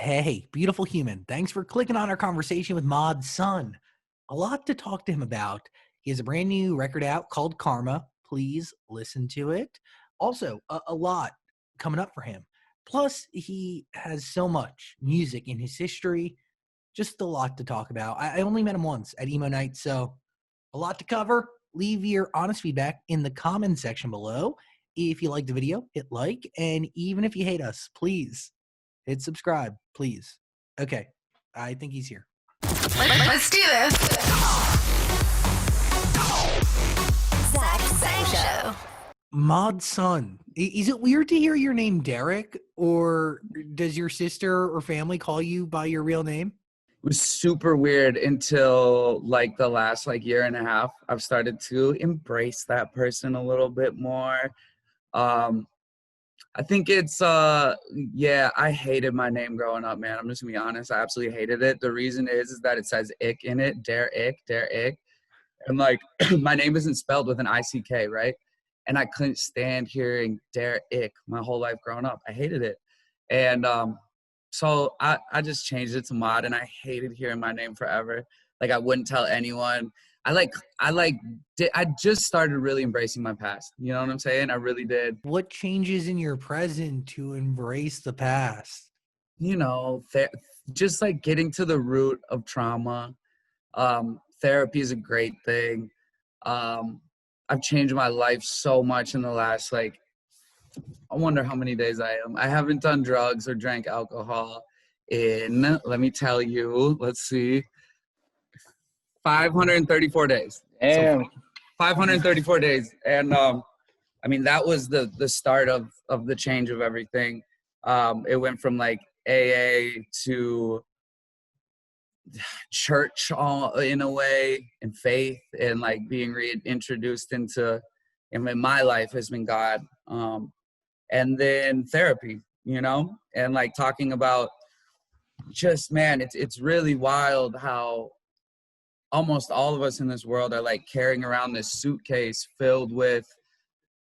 Hey, beautiful human. Thanks for clicking on our conversation with Mod's son. A lot to talk to him about. He has a brand new record out called Karma. Please listen to it. Also, a lot coming up for him. Plus, he has so much music in his history. Just a lot to talk about. I only met him once at Emo Night, so a lot to cover. Leave your honest feedback in the comment section below. If you like the video, hit like. And even if you hate us, please hit subscribe, please. Okay, I think he's here. Let's do this. Zach Show. Mod's son. Is it weird to hear your name Derek, or does your sister or family call you by your real name? It was super weird until like the last year and a half. I've started to embrace that person a little bit more. I think it's I hated my name growing up, man. I'm just gonna be honest. I absolutely hated it. The reason is that it says ick in it, Derek. And like my name isn't spelled with an ICK, right? And I couldn't stand hearing Derek my whole life growing up. I hated it. And so I just changed it to Mod, and I hated hearing my name forever. Like I wouldn't tell anyone. I just started really embracing my past. You know what I'm saying? I really did. What changes in your present to embrace the past? You know, just like getting to the root of trauma. Therapy is a great thing. I've changed my life so much in the last, I wonder how many days I am. I haven't done drugs or drank alcohol in, let me tell you, let's see, 534 days. Damn. So 534 days. And I mean, that was the start of the change of everything. It went from like AA to church in a way, and faith, and like being reintroduced into, and in my life has been God. And then therapy, you know, and like talking about just, man, it's really wild how almost all of us in this world are like carrying around this suitcase filled with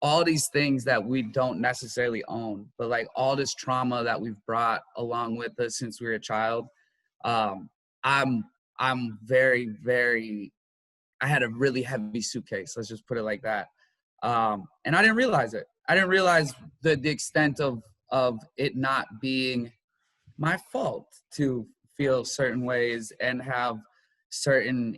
all these things that we don't necessarily own, but like all this trauma that we've brought along with us since we were a child. I'm very, very, I had a really heavy suitcase. Let's just put it like that. And I didn't realize it. I didn't realize the extent of it not being my fault to feel certain ways and have certain,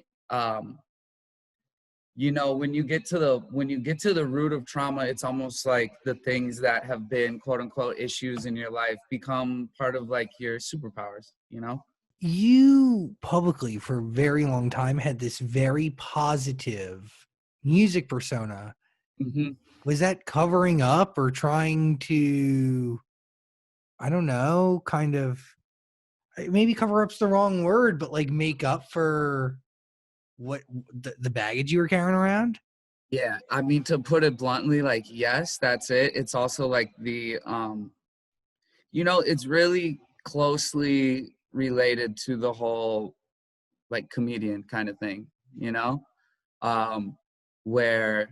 you know, when you get to the root of trauma, it's almost like the things that have been quote unquote issues in your life become part of like your superpowers, you know? You publicly for a very long time had this very positive music persona. Mm-hmm. Was that covering up or trying to, I don't know, kind of, maybe cover up's the wrong word, but like make up for what the baggage you were carrying around? Yeah, I mean, to put it bluntly, like, yes, that's it. It's also like the, you know, it's really closely related to the whole like comedian kind of thing, you know, where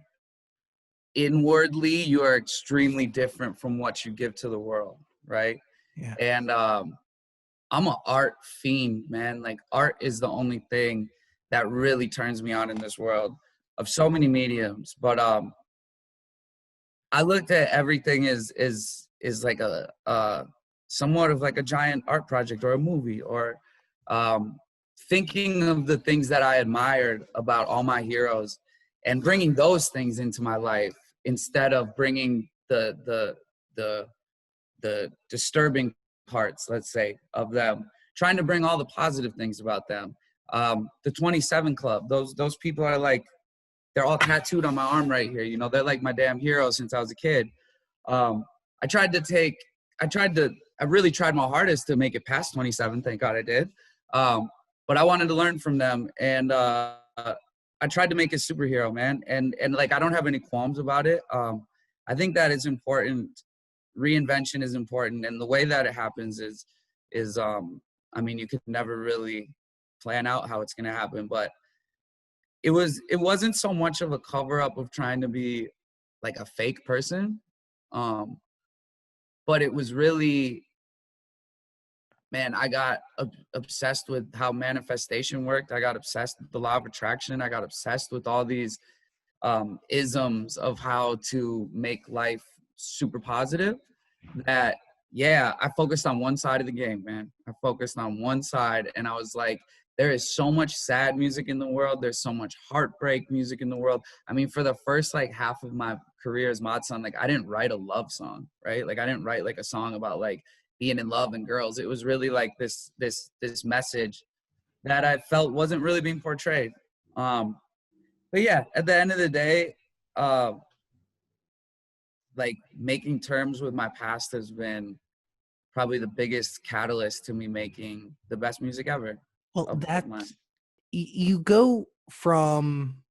inwardly you are extremely different from what you give to the world, right? Yeah. And I'm an art fiend, man. Like art is the only thing that really turns me on in this world of so many mediums. But I looked at everything as like a somewhat of like a giant art project or a movie, or thinking of the things that I admired about all my heroes and bringing those things into my life instead of bringing the disturbing parts, let's say, of them, trying to bring all the positive things about them. The 27 Club, those people are like, they're all tattooed on my arm right here. You know, they're like my damn heroes since I was a kid. I really tried my hardest to make it past 27. Thank God I did. But I wanted to learn from them. And I tried to make a superhero, man. And like, I don't have any qualms about it. I think that it's important. Reinvention is important. And the way that it happens is I mean, you could never really plan out how it's going to happen, but it wasn't so much of a cover up of trying to be like a fake person. But it was really man, I got obsessed with how manifestation worked. I got obsessed with the law of attraction. I got obsessed with all these isms of how to make life super positive. That, yeah, I focused on one side of the game, man. I focused on one side, and I was like, there is so much sad music in the world. There's so much heartbreak music in the world. I mean, for the first like half of my career as Mod Son, like I didn't write a love song, right? Like I didn't write like a song about like being in love and girls. It was really like this message that I felt wasn't really being portrayed. But yeah, at the end of the day, uh, like making terms with my past has been probably the biggest catalyst to me making the best music ever. Well, of mine. that's you go from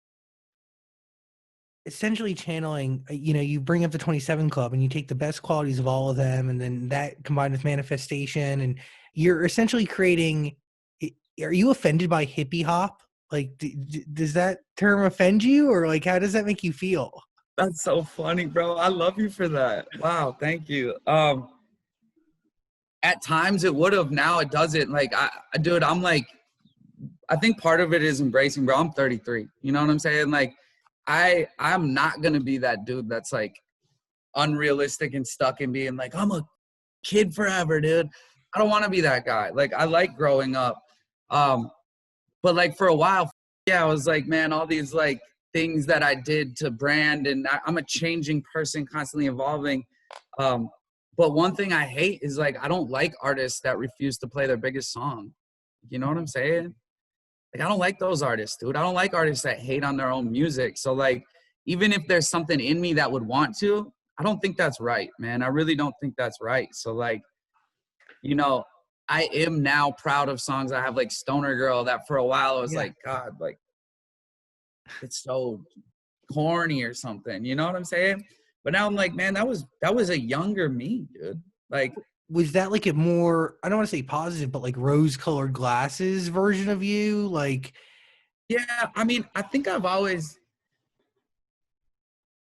essentially channeling, you bring up the 27 Club and you take the best qualities of all of them, and then that combined with manifestation, and you're essentially creating. Are you offended by hippie hop? Like, does that term offend you, or like, how does that make you feel? That's so funny, bro. I love you for that. Wow, thank you. At times it would have, now it doesn't. Like, dude, I'm like, I think part of it is embracing, bro. I'm 33. You know what I'm saying? Like, I'm not gonna be that dude that's like unrealistic and stuck in being like, I'm a kid forever, dude. I don't want to be that guy. Like, I like growing up. But like for a while, yeah, I was like, man, all these like things that I did to brand, and I'm a changing person, constantly evolving. But one thing I hate is like, I don't like artists that refuse to play their biggest song. You know what I'm saying? Like, I don't like those artists, dude. I don't like artists that hate on their own music. So like, even if there's something in me that would want to, I don't think that's right, man. I really don't think that's right. So like, you know, I am now proud of songs. I have like Stoner Girl that for a while I was like, God, like it's so corny or something. You know what I'm saying? But now I'm like, man, that was a younger me, dude. Like, Was that like a more, I don't want to say positive, but like rose-colored glasses version of you? Like, yeah, I mean, I think I've always,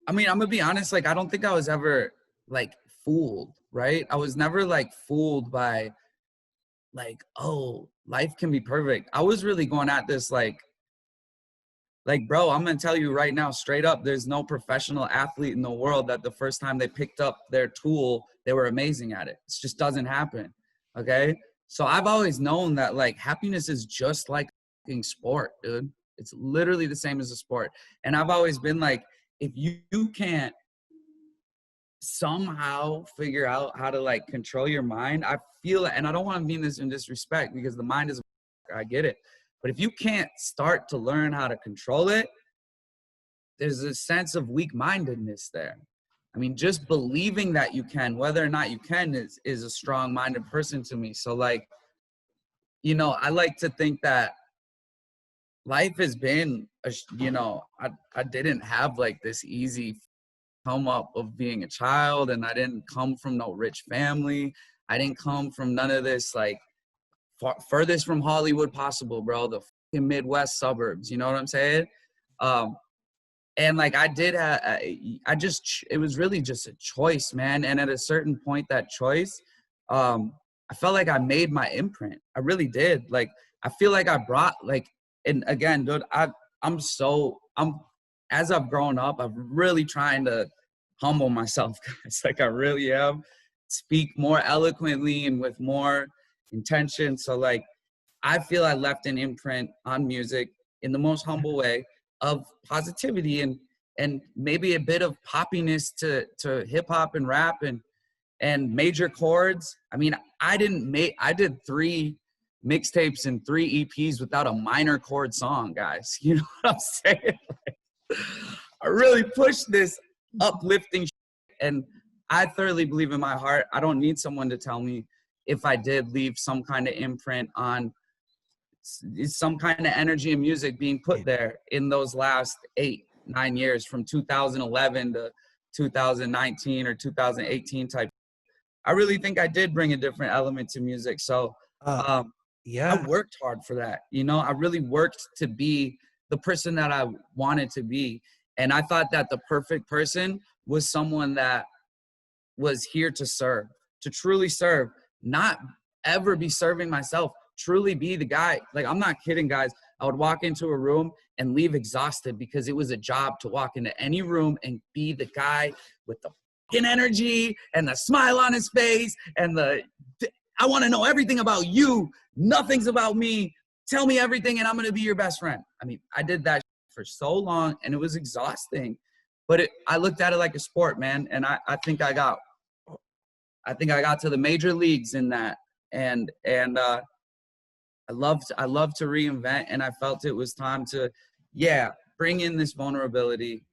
I mean, I'm gonna be honest, like I don't think I was ever like fooled, right? I was never like fooled by like, oh, life can be perfect. I was really going at this like, bro, I'm gonna tell you right now, straight up, there's no professional athlete in the world that the first time they picked up their tool, they were amazing at it. It just doesn't happen. Okay. So I've always known that like happiness is just like sport, dude. It's literally the same as a sport. And I've always been like, if you can't somehow figure out how to like control your mind, I feel it. And I don't want to mean this in disrespect because the mind is, I get it. But if you can't start to learn how to control it, there's a sense of weak-mindedness there. I mean, just believing that you can, whether or not you can, is a strong-minded person to me. So like, you know, I like to think that life has been, you know, I didn't have like this easy come up of being a child, and I didn't come from no rich family. I didn't come from none of this like furthest from Hollywood possible, bro. The fucking Midwest suburbs, you know what I'm saying? And like I did, it was really just a choice, man. And at a certain point, that choice, I felt like I made my imprint. I really did. Like, I feel like I brought like, and again, dude, as I've grown up, I'm really trying to humble myself, guys. Like I really am. Speak more eloquently and with more intention. So like, I feel I left an imprint on music in the most humble way of positivity and maybe a bit of poppiness to hip hop and rap and major chords. I mean, I did 3 mixtapes and 3 EPs without a minor chord song, guys. You know what I'm saying? Like, I really pushed this uplifting shit, and I thoroughly believe in my heart, I don't need someone to tell me if I did leave some kind of imprint on some kind of energy and music being put there in those last 8-9 years from 2011 to 2019 or 2018 type. I really think I did bring a different element to music. So yeah, I worked hard for that. You know, I really worked to be the person that I wanted to be. And I thought that the perfect person was someone that was here to serve, to truly serve, not ever be serving myself, truly be the guy. Like, I'm not kidding, guys. I would walk into a room and leave exhausted because it was a job to walk into any room and be the guy with the fucking energy and the smile on his face and I want to know everything about you. Nothing's about me. Tell me everything and I'm going to be your best friend. I mean, I did that for so long and it was exhausting, but I looked at it like a sport, man. And I think I got to the major leagues in that. And I love to reinvent, and I felt it was time to, bring in this vulnerability.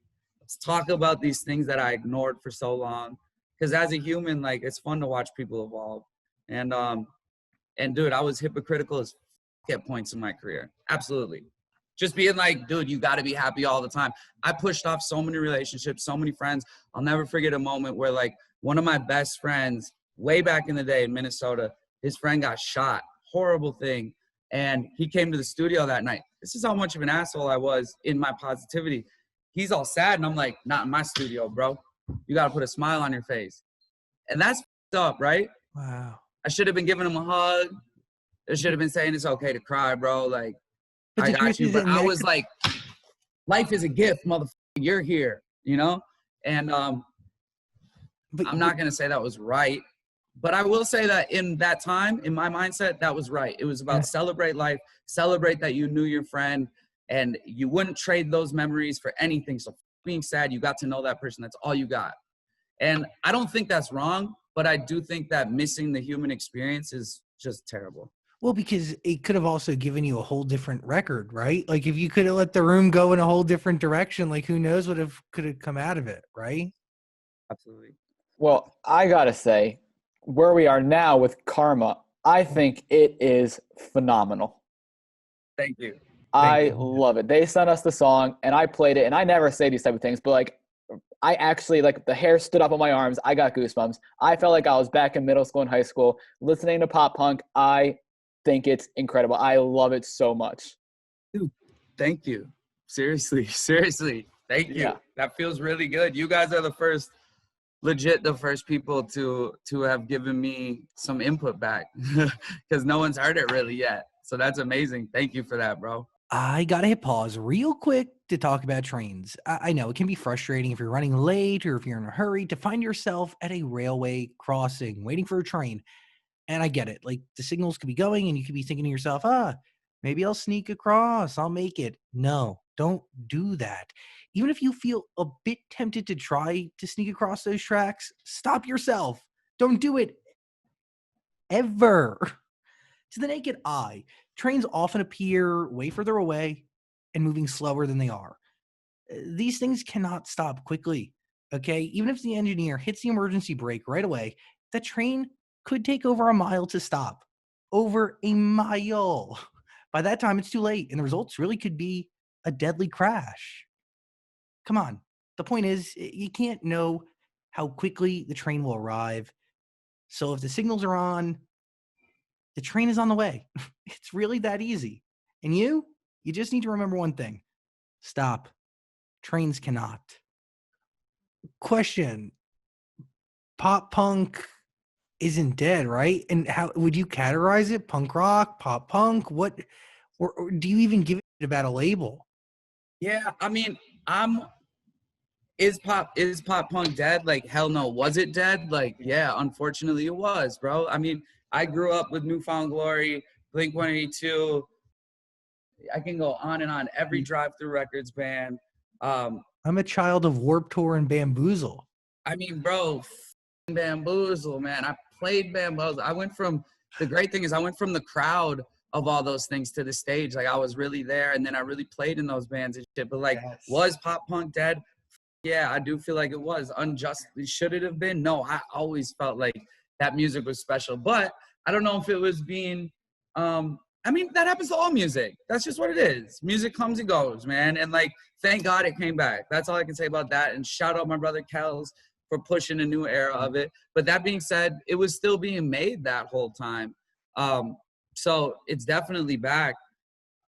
Let's talk about these things that I ignored for so long. Because as a human, like, it's fun to watch people evolve. And dude, I was hypocritical as at points in my career. Absolutely. Just being like, dude, you got to be happy all the time. I pushed off so many relationships, so many friends. I'll never forget a moment where, like, one of my best friends way back in the day in Minnesota, his friend got shot. Horrible thing. And he came to the studio that night. This is how much of an asshole I was in my positivity. He's all sad, and I'm like, not in my studio, bro. You got to put a smile on your face. And that's up, right? Wow. I should have been giving him a hug. I should have been saying it's okay to cry, bro. Like, I got you. But I was like, life is a gift, motherfucker. You're here, you know? And I'm not going to say that was right. But I will say that in that time, in my mindset, that was right. It was about celebrate life, celebrate that you knew your friend, and you wouldn't trade those memories for anything. So being sad, you got to know that person. That's all you got. And I don't think that's wrong, but I do think that missing the human experience is just terrible. Well, because it could have also given you a whole different record, right? Like, if you could have let the room go in a whole different direction, like, who knows what could have come out of it, right? Absolutely. Well, I got to say, where we are now with Karma, I think it is phenomenal. Thank you. I love it. They sent us the song, and I played it, and I never say these type of things, but, like, I actually, like, the hair stood up on my arms. I got goosebumps. I felt like I was back in middle school and high school listening to pop punk. I think it's incredible. I love it so much. Dude, thank you. Seriously. Thank you. Yeah. That feels really good. You guys are the first people to have given me some input back because no one's heard it really yet. So that's amazing. Thank you for that, bro. I got to hit pause real quick to talk about trains. I know it can be frustrating if you're running late or if you're in a hurry to find yourself at a railway crossing waiting for a train. And I get it. Like, the signals could be going and you could be thinking to yourself, maybe I'll sneak across. I'll make it. No, don't do that. Even if you feel a bit tempted to try to sneak across those tracks, stop yourself. Don't do it ever. To the naked eye, trains often appear way further away and moving slower than they are. These things cannot stop quickly, okay? Even if the engineer hits the emergency brake right away, the train could take over a mile to stop. Over a mile. By that time, it's too late, and the results really could be a deadly crash. Come on. The point is, you can't know how quickly the train will arrive. So if the signals are on, the train is on the way. It's really that easy. And you just need to remember one thing. Stop. Trains cannot. Question. Pop punk isn't dead, right? And how would you categorize it? Punk rock, pop punk? What, or do you even give it about a label? Yeah, I mean, is pop punk dead? Like, hell no. Was it dead? Like, yeah, unfortunately it was, bro. I mean, I grew up with New Found Glory, Blink-182. I can go on and on. Every Drive-Thru Records band. I'm a child of Warped Tour and Bamboozle. I mean, bro, Bamboozle, man. I played Bamboozle. The great thing is I went from the crowd of all those things to the stage. Like, I was really there, and then I really played in those bands and shit. But, like, was pop punk dead? Yeah, I do feel like it was. Unjustly. Should it have been? No, I always felt like that music was special. But I don't know if it was being I mean, that happens to all music. That's just what it is. Music comes and goes, man. And, like, thank God it came back. That's all I can say about that. And shout out my brother Kels for pushing a new era of it. But that being said, it was still being made that whole time. So it's definitely back.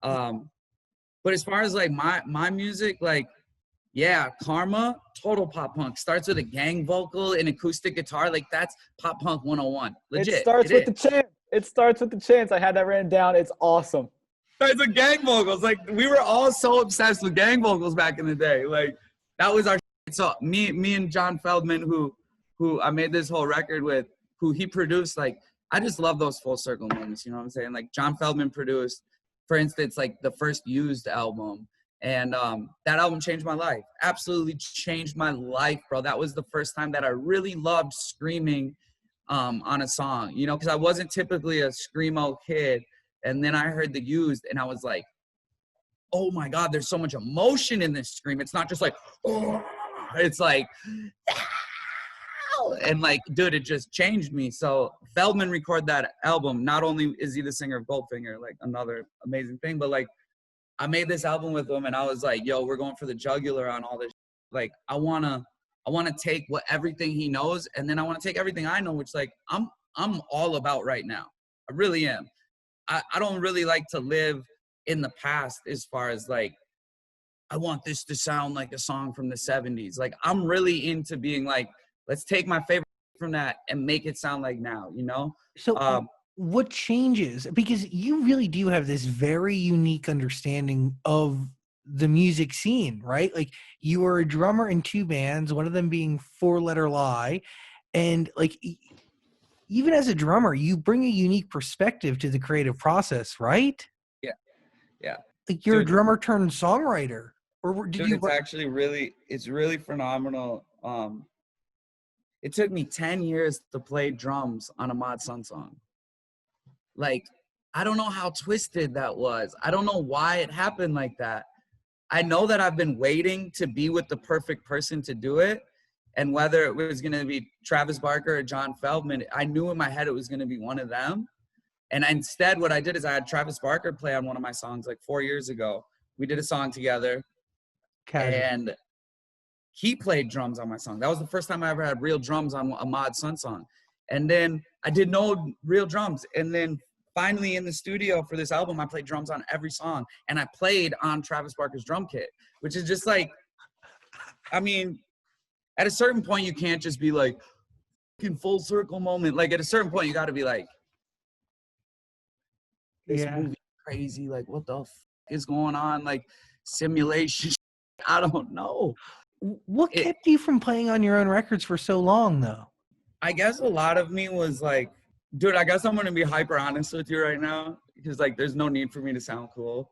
But as far as, like, my music, like, yeah, Karma, total pop punk. Starts with a gang vocal and acoustic guitar. Like, that's pop punk 101. Legit. It starts with the chant. It starts with the chants. I had that written down. It's awesome. It's a gang vocals. Like, we were all so obsessed with gang vocals back in the day. Like, that was our shit. So me and John Feldman, who I made this whole record with, who he produced, like, I just love those full circle moments, you know what I'm saying? Like, John Feldman produced, for instance, like the first Used album. And that album changed my life. Absolutely changed my life, bro. That was the first time that I really loved screaming on a song, you know, because I wasn't typically a screamo kid. And then I heard the Used, and I was like, oh my God, there's so much emotion in this scream. It's not just like, oh, it's like, and like, dude, it just changed me. So Feldman recorded that album. Not only is he the singer of Goldfinger, like another amazing thing, but like, I made this album with him, and I was like, yo, we're going for the jugular on all this. Like, I wanna take everything he knows, and then I want to take everything I know, which, like, I'm all about right now. I really am. I don't really like to live in the past as far as like, I want this to sound like a song from the 70s. Like, I'm really into being like, let's take my favorite from that and make it sound like now, you know? So what changes? Because you really do have this very unique understanding of the music scene, right? Like, you were a drummer in 2 bands, one of them being Four Letter Lie. And like, even as a drummer, you bring a unique perspective to the creative process, right? Yeah. Like, you're Dude, a drummer turned songwriter. Or did dude, you? it's actually it's really phenomenal. It took me 10 years to play drums on a Mod Sun song. Like, I don't know how twisted that was. I don't know why it happened like that. I know that I've been waiting to be with the perfect person to do it. And whether it was going to be Travis Barker or John Feldman, I knew in my head it was going to be one of them. And instead, what I did is I had Travis Barker play on one of my songs like 4 years ago. We did a song together. Casual. And he played drums on my song. That was the first time I ever had real drums on a Mod Sun song. And then I did no real drums. And then finally in the studio for this album, I played drums on every song. And I played on Travis Barker's drum kit, which is just like, I mean, at a certain point, you can't just be like, in full circle moment. Like, at a certain point, you got to be like, this movie crazy. Like, what the is going on? Like, simulation. I don't know. What kept you from playing on your own records for so long, though? I guess a lot of me was like, dude, I guess I'm going to be hyper honest with you right now, because like, there's no need for me to sound cool.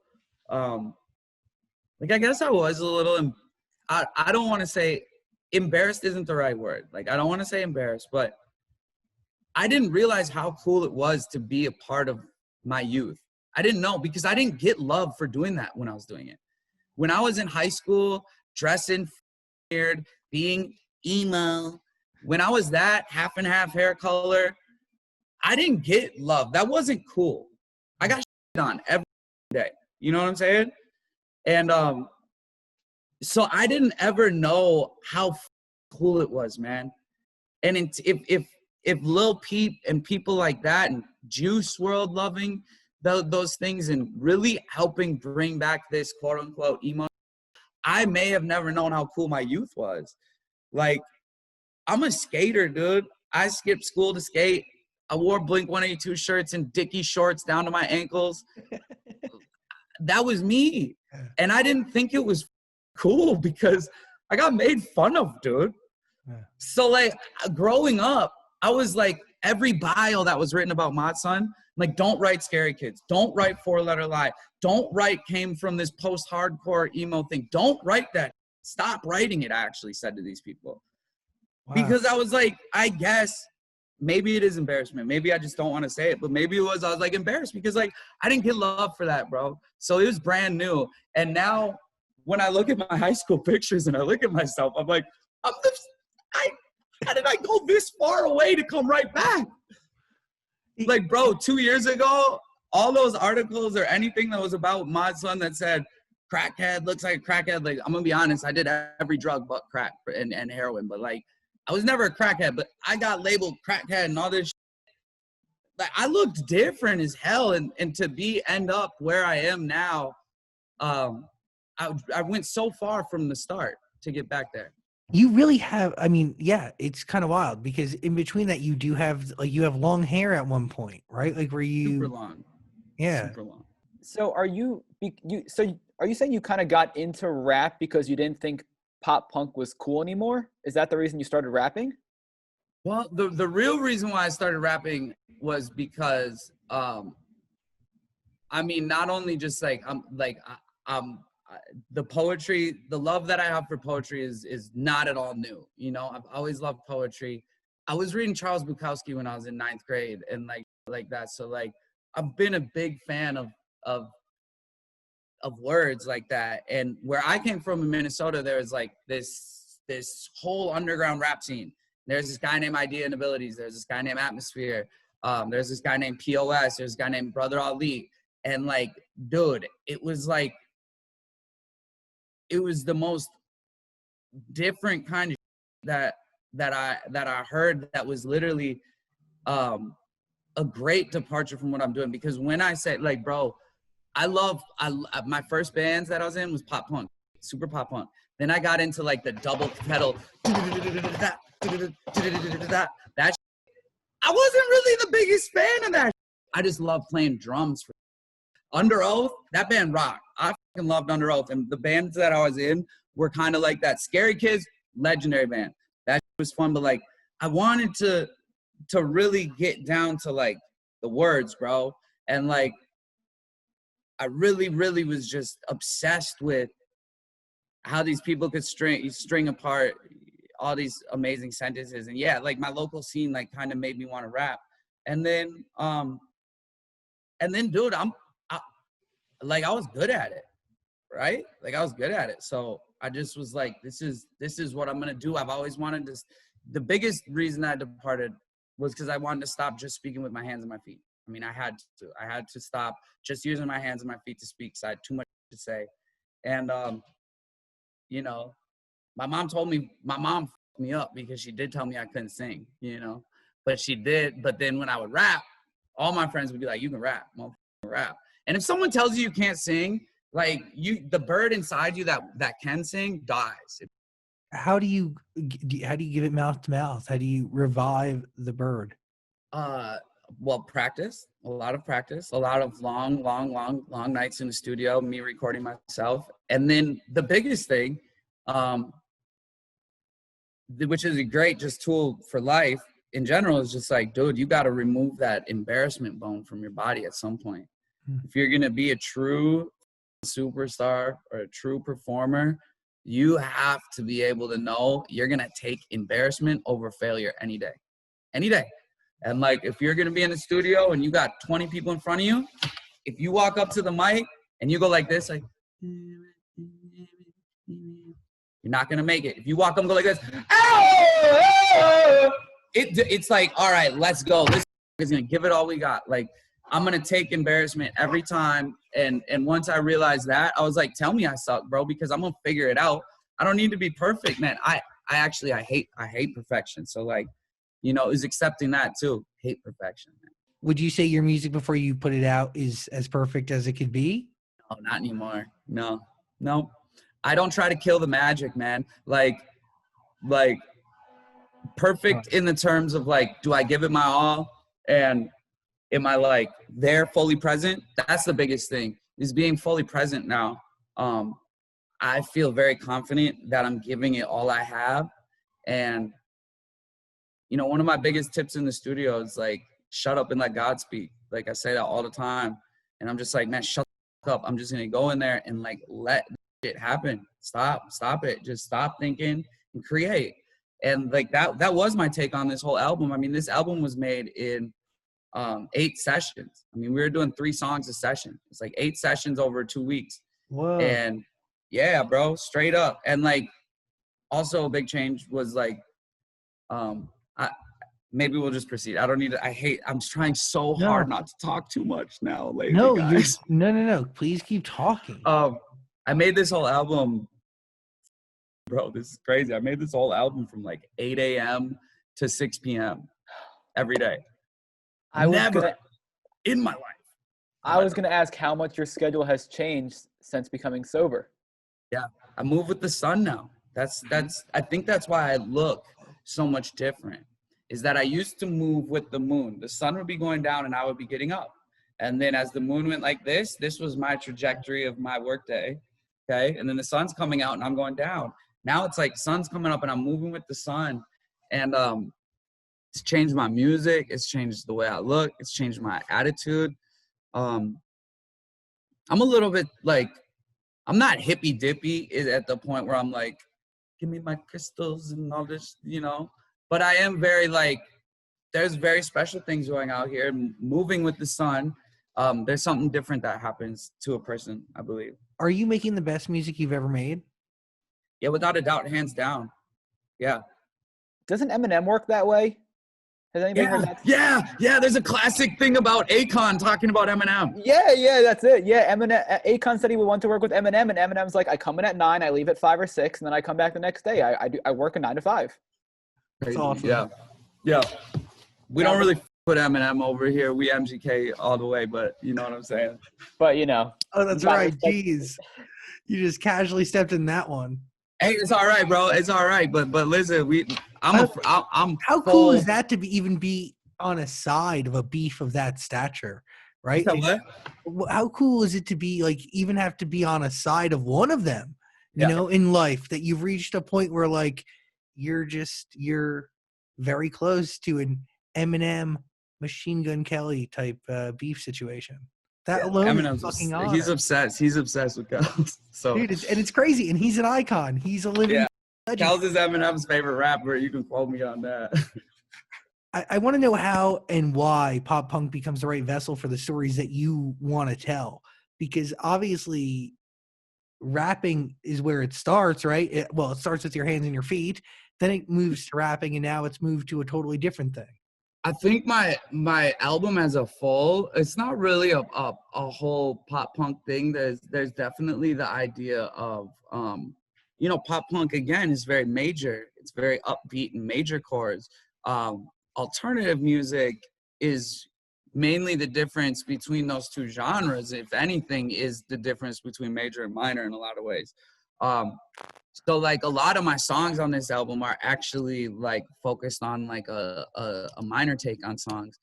Like, I guess I was a little, I don't want to say embarrassed isn't the right word. Like, I don't want to say embarrassed, but I didn't realize how cool it was to be a part of my youth. I didn't know, because I didn't get love for doing that when I was doing it. When I was in high school, dressing weird, being emo, when I was that half and half hair color, I didn't get love. That wasn't cool. I got shit on every day. You know what I'm saying? And so I didn't ever know how cool it was, man. And if Lil Peep and people like that and Juice WRLD loving those things and really helping bring back this quote unquote emo, I may have never known how cool my youth was. Like, I'm a skater, dude. I skipped school to skate. I wore Blink-182 shirts and Dickie shorts down to my ankles. That was me. And I didn't think it was cool because I got made fun of, dude. Yeah. So like, growing up, I was like, every bio that was written about Mod Sun, like, don't write Scary Kids. Don't write Four Letter Lie. Don't write came from this post-hardcore emo thing. Don't write that. Stop writing it, I actually said to these people. Wow. Because I was like, I guess maybe it is embarrassment. Maybe I just don't want to say it, but maybe it was, I was like embarrassed because like, I didn't get love for that, bro. So it was brand new. And now when I look at my high school pictures and I look at myself, I'm like, how did I go this far away to come right back? Like, bro, 2 years ago, all those articles or anything that was about Mod Sun that said crackhead looks like a crackhead, like, I'm gonna be honest, I did every drug but crack and heroin, but like, I was never a crackhead, but I got labeled crackhead and all this shit. Like, I looked different as hell, and to end up where I am now, I went so far from the start to get back there. You really have, I mean, yeah, it's kind of wild because in between that you do have like you have long hair at one point, right? Like where Super you long. yeah. Super long. So are you saying you kind of got into rap because you didn't think pop punk was cool anymore? Is that the reason you started rapping? Well, the real reason why I started rapping was because I mean, not only just like the poetry, the love that I have for poetry is not at all new. You know, I've always loved poetry. I was reading Charles Bukowski when I was in ninth grade and like that. So like I've been a big fan of of words like that. And where I came from in Minnesota, there was like this whole underground rap scene. There's this guy named Idea and Abilities. There's this guy named Atmosphere. There's this guy named POS. There's this guy named Brother Ali. And like, dude, it was the most different kind of that I heard that was literally a great departure from what I'm doing. Because when I said like, bro, my first bands that I was in was pop punk, super pop punk. Then I got into like the double pedal. That I wasn't really the biggest fan of that. I just love playing drums. Under Oath, that band rocked. I fucking loved Under Oath, and the bands that I was in were kind of like that. Scary Kids, legendary band. That was fun, but like I wanted to really get down to like the words, bro, and like I really, really was just obsessed with how these people could string apart all these amazing sentences. And yeah, like my local scene like kind of made me want to rap. And then dude, I was good at it, right? Like I was good at it. So I just was like, this is what I'm gonna do. I've always wanted to. The biggest reason I departed was because I wanted to stop just speaking with my hands and my feet. I mean, I had to stop just using my hands and my feet to speak, because I had too much to say. And you know, my mom fucked me up because she did tell me I couldn't sing, you know, but she did. But then when I would rap, all my friends would be like, you can rap, motherfucker, rap. And if someone tells you can't sing, like the bird inside you that can sing dies. How do you give it mouth to mouth? How do you revive the bird? Well, practice, a lot of practice, a lot of long nights in the studio, me recording myself. And then the biggest thing, which is a great just tool for life in general, is just like, dude, you got to remove that embarrassment bone from your body at some point. If you're going to be a true superstar or a true performer, you have to be able to know you're going to take embarrassment over failure any day. And like, if you're going to be in the studio and you got 20 people in front of you, if you walk up to the mic and you go like this, like, you're not going to make it. If you walk up and go like this, it's like, all right, let's go. This is going to give it all we got. Like, I'm going to take embarrassment every time. And once I realized that, I was like, tell me I suck, bro, because I'm going to figure it out. I don't need to be perfect, man. I hate perfection. So like, you know, is accepting that too. Hate perfection, man. Would you say your music before you put it out is as perfect as it could be? No, not anymore. No. I don't try to kill the magic, man. Like perfect in the terms of like, do I give it my all? And am I like there fully present? That's the biggest thing, is being fully present now. I feel very confident that I'm giving it all I have. And you know, one of my biggest tips in the studio is like, shut up and let God speak. Like I say that all the time. And I'm just like, man, shut up. I'm just going to go in there and like, let it happen. Stop it. Just stop thinking and create. And like, that was my take on this whole album. I mean, this album was made in 8 sessions. I mean, we were doing 3 songs a session. It's like 8 sessions over 2 weeks. Whoa. And yeah, bro, straight up. And like, also a big change was like, maybe we'll just proceed. I don't need to. I'm trying so hard not to talk too much now lately, No, guys. No. Please keep talking. I made this whole album, bro. This is crazy. I made this whole album from like 8 a.m. to 6 p.m. every day. Never in my life. I was going to ask how much your schedule has changed since becoming sober. Yeah, I move with the sun now. I think that's why I look so much different, is that I used to move with the moon. The sun would be going down and I would be getting up. And then as the moon went like this was my trajectory of my workday. Okay. And then the sun's coming out and I'm going down. Now it's like sun's coming up and I'm moving with the sun. And it's changed my music. It's changed the way I look. It's changed my attitude. I'm a little bit like, I'm not hippy dippy at the point where I'm like, give me my crystals and all this, you know, but I am very like, there's very special things going out here, moving with the sun. There's something different that happens to a person, I believe. Are you making the best music you've ever made? Yeah, without a doubt, hands down. Yeah. Doesn't Eminem work that way? Has anybody heard that? Yeah. There's a classic thing about Akon talking about Eminem. Yeah, that's it. Yeah, Eminem. Akon said he would want to work with Eminem, and Eminem's like, I come in at 9, I leave at 5 or 6, and then I come back the next day. I work a 9 to 5. That's awesome. Yeah. We don't really put Eminem over here. We MGK all the way, but you know what I'm saying. But you know. Oh, that's right. Jeez, you just casually stepped in that one. Hey, it's all right, bro. It's all right. But listen, I'm how cool is that to even be on a side of a beef of that stature, right? What? How cool is it to be like even have to be on a side of one of them, you know, in life, that you've reached a point where like you're very close to an Eminem, Machine Gun Kelly type beef situation. That alone Eminem's is fucking awesome. He's obsessed with Kells. So dude, it's crazy, and he's an icon. He's a living legend. Kells is Eminem's favorite rapper. You can quote me on that. I want to know how and why pop punk becomes the right vessel for the stories that you want to tell, because obviously rapping is where it starts, right? It starts with your hands and your feet, then it moves to rapping, and now it's moved to a totally different thing. I think my album as a full, it's not really a whole pop punk thing. There's definitely the idea of pop punk again is very major. It's very upbeat and major chords. Alternative music is mainly the difference between those two genres, if anything, is the difference between major and minor in a lot of ways. So like a lot of my songs on this album are actually like focused on like a minor take on songs.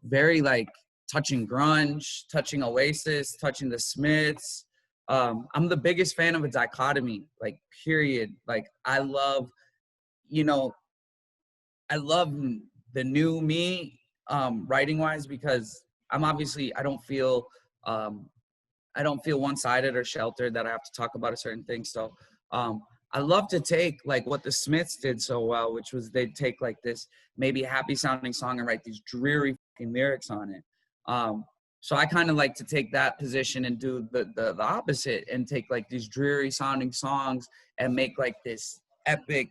Very like touching grunge, touching Oasis, touching the Smiths. I'm the biggest fan of a dichotomy, like period. Like I love the new me writing wise, because I don't feel one-sided or sheltered that I have to talk about a certain thing. So I love to take like what the Smiths did so well, which was they'd take like this maybe happy sounding song and write these dreary fucking lyrics on it. So I kind of like to take that position and do the opposite and take like these dreary sounding songs and make like this epic,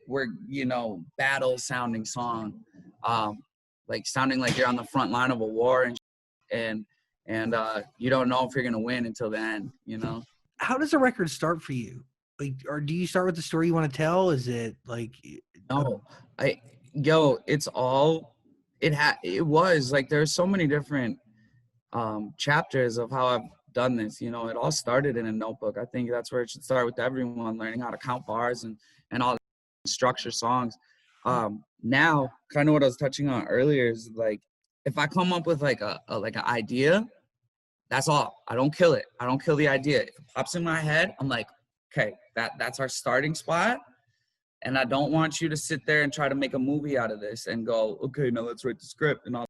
battle sounding song, like sounding like you're on the front line of a war and you don't know if you're gonna win until the end, you know. How does a record start for you? Like, or do you start with the story you want to tell? Is it like no? It was like there's so many different chapters of how I've done this. You know, it all started in a notebook. I think that's where it should start with everyone, learning how to count bars and all structure songs. Now, kind of what I was touching on earlier is like, if I come up with like an idea, that's all. I don't kill it. I don't kill the idea. If it pops in my head, I'm like, okay, that's our starting spot. And I don't want you to sit there and try to make a movie out of this and go, okay, now let's write the script and all.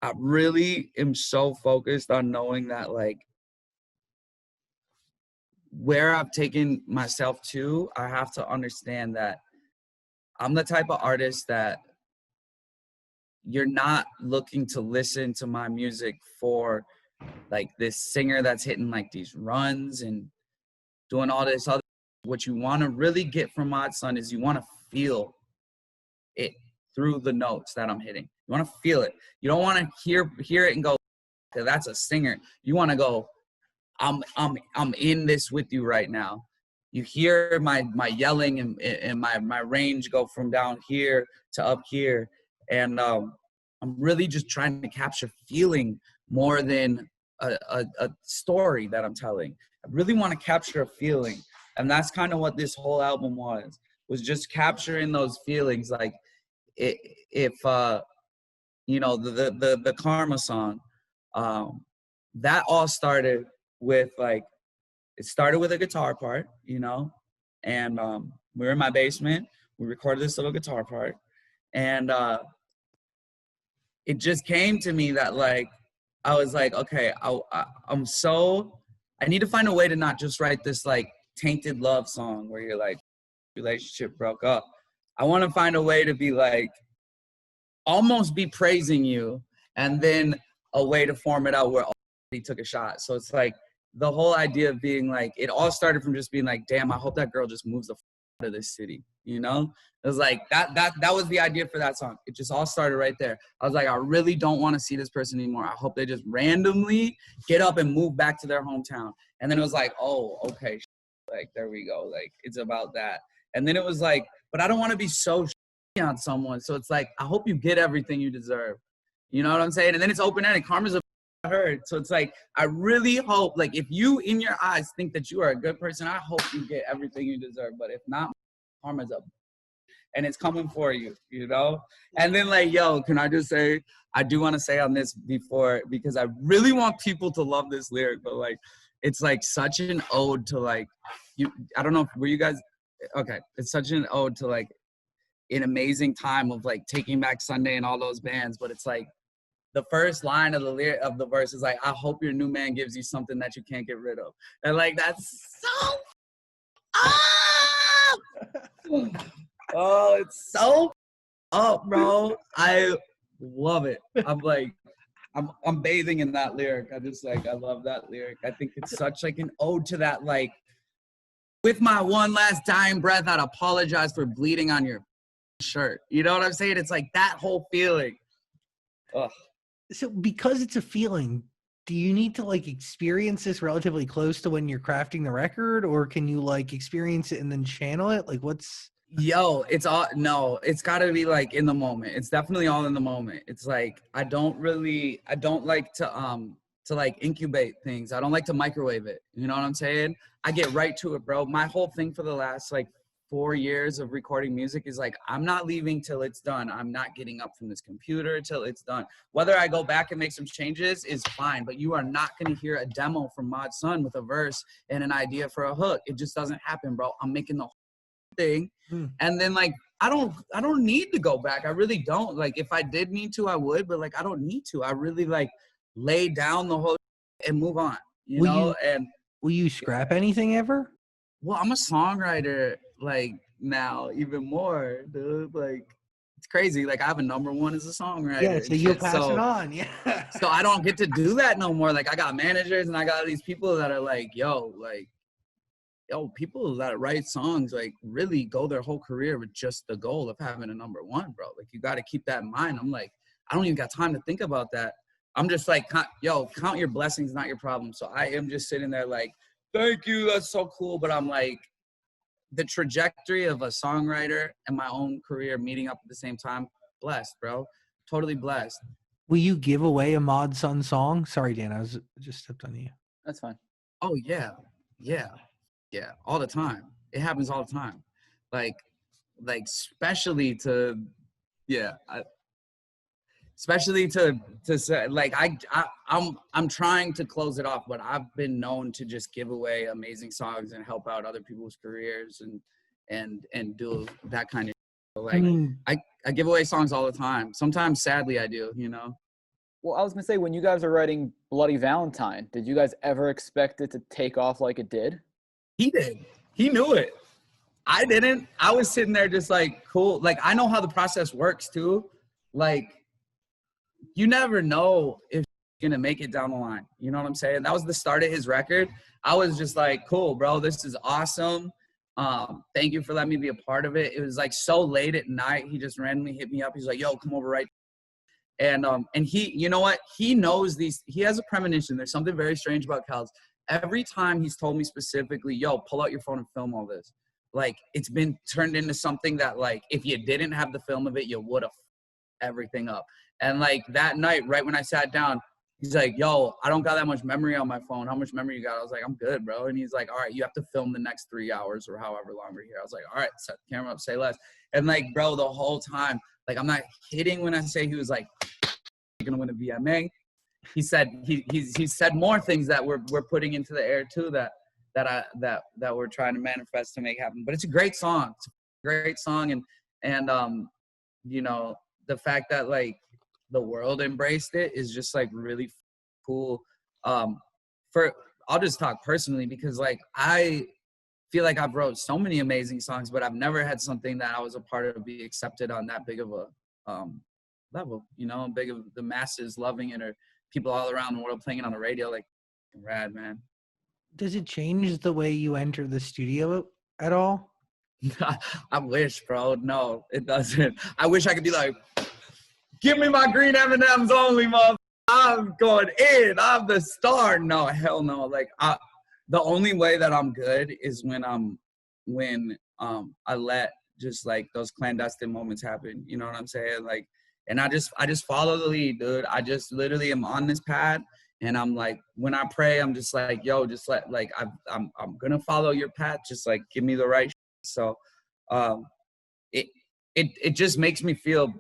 I really am so focused on knowing that like where I've taken myself to, I have to understand that I'm the type of artist that you're not looking to listen to my music for like this singer that's hitting like these runs and doing all this other. What you want to really get from Mod Sun is you want to feel it through the notes that I'm hitting. You want to feel it. You don't want to hear it and go, okay, that's a singer. You want to go, I'm in this with you right now. You hear my yelling and my range go from down here to up here. And I'm really just trying to capture feeling more than a story that I'm telling. I really want to capture a feeling. And that's kind of what this whole album was just capturing those feelings. Like if you know, the Karma song, that all started with like, it started with a guitar part, you know, and we were in my basement, we recorded this little guitar part, and it just came to me that like, I was like, okay, I need to find a way to not just write this like tainted love song where you're like, relationship broke up. I want to find a way to be like, almost be praising you, and then a way to form it out where he took a shot. So it's like the whole idea of being like, it all started from just being like, damn, I hope that girl just moves the out of this city, you know? It was like that was the idea for that song. It just all started right there. I was like, I really don't want to see this person anymore. I hope they just randomly get up and move back to their hometown. And then it was like, oh, okay, like there we go. Like it's about that. And then it was like, but I don't want to be so on someone. So it's like, I hope you get everything you deserve. You know what I'm saying? And then it's open-ended. Karma's a hurt. So it's like, I really hope, like, if you in your eyes think that you are a good person, I hope you get everything you deserve. But if not, karma's up. And it's coming for you, you know? And then like, yo, can I just say, I do want to say on this before, because I really want people to love this lyric, but like, it's like such an ode to like, I don't know, were you guys, okay. It's such an ode to like an amazing time of like Taking Back Sunday and all those bands. But it's like, the first line of the verse is like, I hope your new man gives you something that you can't get rid of. And like, that's so up. Oh, it's so up, bro. I love it. I'm like, I'm bathing in that lyric. I love that lyric. I think it's such like an ode to that, like, with my one last dying breath, I'd apologize for bleeding on your shirt. You know what I'm saying? It's like that whole feeling. Ugh. So because it's a feeling, do you need to like experience this relatively close to when you're crafting the record, or can you like experience it and then channel it? Like what's... Yo, it's gotta be like in the moment. It's definitely all in the moment. It's like, I don't like to like incubate things. I don't like to microwave it. You know what I'm saying? I get right to it, bro. My whole thing for the last like 4 years of recording music is like, I'm not leaving till it's done. I'm not getting up from this computer till it's done. Whether I go back and make some changes is fine, but you are not going to hear a demo from Mod Sun with a verse and an idea for a hook. It just doesn't happen, bro. I'm making the whole thing. And then like, I don't need to go back. I really don't. Like, if I did need to, I would, but like, I don't need to. I really like lay down the whole and move on, you know? And will you scrap anything ever? Well, I'm a songwriter, like, now, even more, dude. Like, it's crazy. Like, I have a number 1 as a songwriter. Yeah, so you'll pass it on, yeah. So I don't get to do that no more. Like, I got managers and I got these people that are like, yo, people that write songs, like, really go their whole career with just the goal of having a number 1, bro. Like, you got to keep that in mind. I'm like, I don't even got time to think about that. I'm just like, count your blessings, not your problems. So I am just sitting there like, thank you, that's so cool. But I'm like, the trajectory of a songwriter and my own career meeting up at the same time, blessed, bro. Totally blessed. Will you give away a Mod Sun song? Sorry, Dan, I was just stepped on you. That's fine. Oh, yeah. All the time. It happens all the time. Like especially to, especially to say, like, I'm trying to close it off, but I've been known to just give away amazing songs and help out other people's careers and do that kind of, like, I mean, I give away songs all the time. Sometimes, sadly, I do, you know? Well, I was going to say, when you guys are writing Bloody Valentine, did you guys ever expect it to take off like it did? He did. He knew it. I didn't. I was sitting there just like, cool. Like, I know how the process works too. Like, you never know if you're going to make it down the line. You know what I'm saying? That was the start of his record. I was just like, cool, bro. This is awesome. Thank you for letting me be a part of it. It was like so late at night. He just randomly hit me up. He's like, yo, come over right. And he, you know what? He knows these. He has a premonition. There's something very strange about Kels. Every time he's told me specifically, yo, pull out your phone and film all this. Like, it's been turned into something that, like, if you didn't have the film of it, you would have everything up. And like that night, right when I sat down, he's like, yo, I don't got that much memory on my phone. How much memory you got? I was like, I'm good, bro. And he's like, all right, you have to film the next 3 hours or however long we're here. I was like, all right, set the camera up, say less. And like, bro, the whole time, like, I'm not kidding when I say he was like, you're gonna win a VMA. He said he said more things that we're putting into the air too that we're trying to manifest to make happen. But it's a great song. It's a great song, and you know, the fact that like the world embraced it is just like really cool. I'll just talk personally because like I feel like I've wrote so many amazing songs, but I've never had something that I was a part of be accepted on that big of a level, you know, big of the masses loving it or people all around the world playing it on the radio. Like, rad, man. Does it change the way you enter the studio at all? I wish, bro. No, it doesn't. I wish I could be like, give me my green M&Ms only, mother. I'm going in. I'm the star. No, hell no. Like, the only way that I'm good is when I let just like those clandestine moments happen. You know what I'm saying? Like, and I just follow the lead, dude. I just literally am on this path, and I'm like, when I pray, I'm just like, yo, just let like I'm gonna follow your path. Just like give me the right. So, it just makes me feel.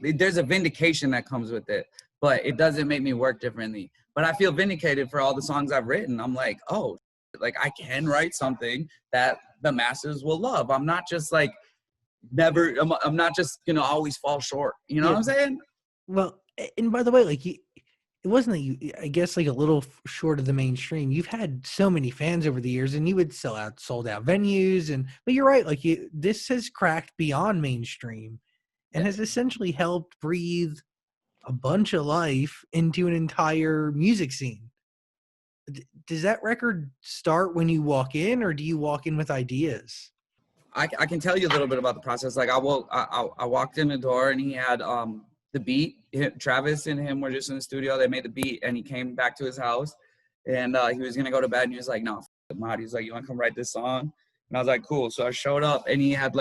There's a vindication that comes with it, but it doesn't make me work differently. But I feel vindicated for all the songs I've written. I'm like, oh, like I can write something that the masses will love. I'm not just like I'm not just gonna always fall short. You know what I'm saying? Well, and by the way, like it wasn't that you, I guess, like a little short of the mainstream. You've had so many fans over the years, and you would sold out venues, but you're right. Like this has cracked beyond mainstream, and has essentially helped breathe a bunch of life into an entire music scene. Does that record start when you walk in, or do you walk in with ideas? I can tell you a little bit about the process. Like I walked in the door and he had the beat. Travis and him were just in the studio. They made the beat and he came back to his house and he was gonna go to bed and he was like, no, Mod. He's like, you wanna come write this song? And I was like, cool. So I showed up and he had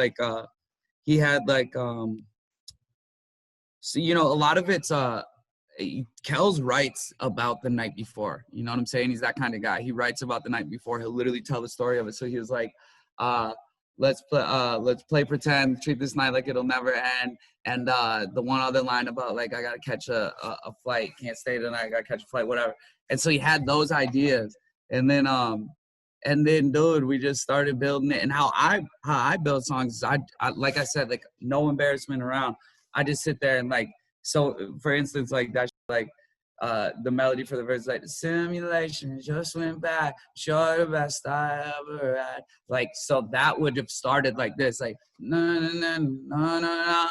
so you know, a lot of it's Kells writes about the night before. You know what I'm saying? He's that kind of guy. He writes about the night before. He'll literally tell the story of it. So he was like, let's play pretend, treat this night like it'll never end. And the one other line about like I gotta catch a flight, can't stay tonight, I gotta catch a flight, whatever. And so he had those ideas. And then dude, we just started building it. And how I build songs is I like I said, like no embarrassment around. I just sit there and like, so for instance, like that, like the melody for the verse, like the simulation just went back, sure the best I ever had. Like, so that would have started like this, like na na na na na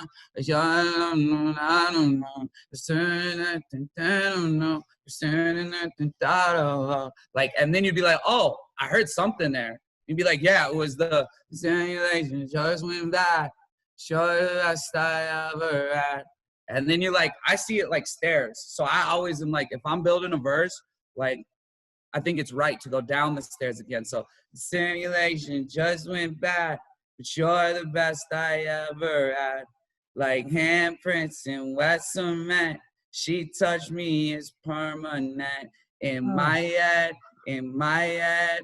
na, like, and then you'd be like, oh, I heard something there. You'd be like, yeah, it was the simulation just went back, sure the best I ever had. And then you're like, I see it like stairs. So I always am like, if I'm building a verse, like, I think it's right to go down the stairs again. So the simulation just went back, but you're the best I ever had. Like handprints in wet cement, she touched me, it's permanent. In my head, I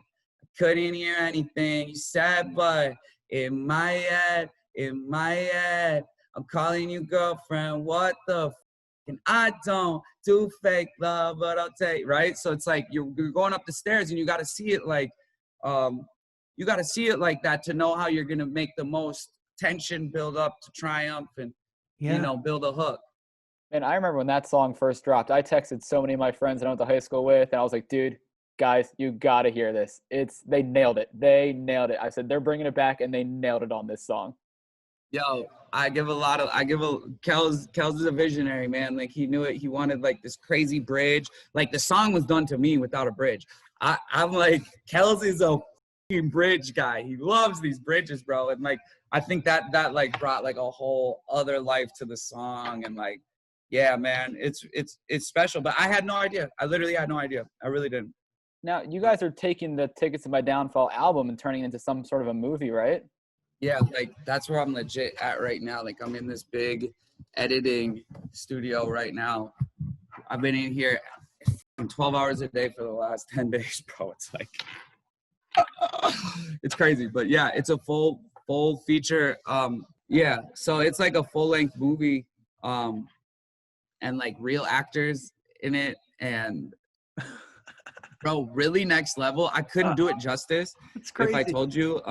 couldn't hear anything you said, but in my head, I'm calling you girlfriend, what the f***? And I don't do fake love, but I'll take, right? So it's like you're going up the stairs and you got to see it like, that to know how you're going to make the most tension build up to triumph and, you know, build a hook. And I remember when that song first dropped, I texted so many of my friends that I went to high school with, and I was like, dude, guys, you got to hear this. They nailed it. I said, they're bringing it back, and they nailed it on this song. Yo, Kells is a visionary, man. Like he knew it. He wanted like this crazy bridge. Like the song was done to me without a bridge. I'm like, Kells is a fucking bridge guy. He loves these bridges, bro. And like, I think that like brought like a whole other life to the song. And like, yeah, man, it's special. But I had no idea. I literally had no idea. I really didn't. Now you guys are taking the Tickets to My Downfall album and turning it into some sort of a movie, right? Yeah, like that's where I'm legit at right now. Like I'm in this big editing studio right now. I've been in here 12 hours a day for the last 10 days, bro. It's like, it's crazy. But yeah, it's a full feature. Yeah, so it's like a full-length movie, and like real actors in it, and bro, really next level. I couldn't do it justice It's crazy. if I told you.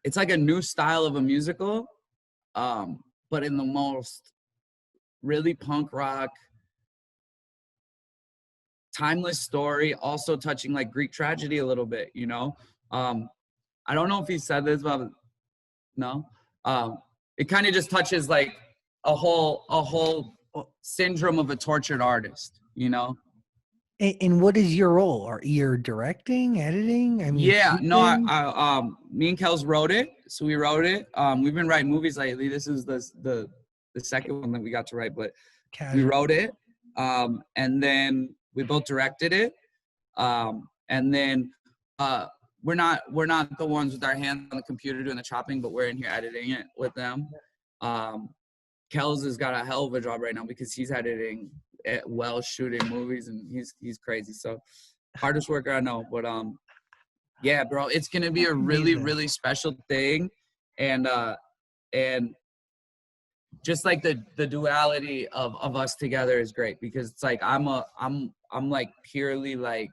It's like a new style of a musical, but in the most really punk rock, timeless story, also touching like Greek tragedy a little bit, you know? I don't know if he said this, but no. It kind of just touches like a whole syndrome of a tortured artist, you know? And what is your role? Are you directing, editing? I mean, Yeah, no, shooting? me and Kels wrote it. So we wrote it. We've been writing movies lately. This is the second one that we got to write, but we Casual. wrote it. And then we both directed it. And then we're not the ones with our hands on the computer doing the chopping, but we're in here editing it with them. Kels has got a hell of a job right now because he's editing while shooting movies, and he's crazy. So hardest worker I know, but yeah, bro, it's gonna be a really special thing, and just like the duality of us together is great because it's like I'm like purely like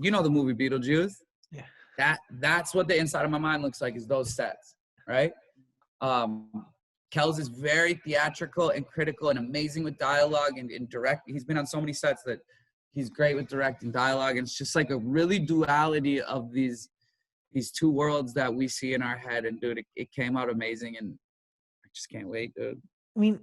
you know the movie Beetlejuice. Yeah. That's what the inside of my mind looks like, is those sets, right? Kels is very theatrical and critical and amazing with dialogue and direct. He's been on so many sets that he's great with directing dialogue. And it's just like a really duality of these two worlds that we see in our head. And dude, it came out amazing, and I just can't wait, dude. I mean,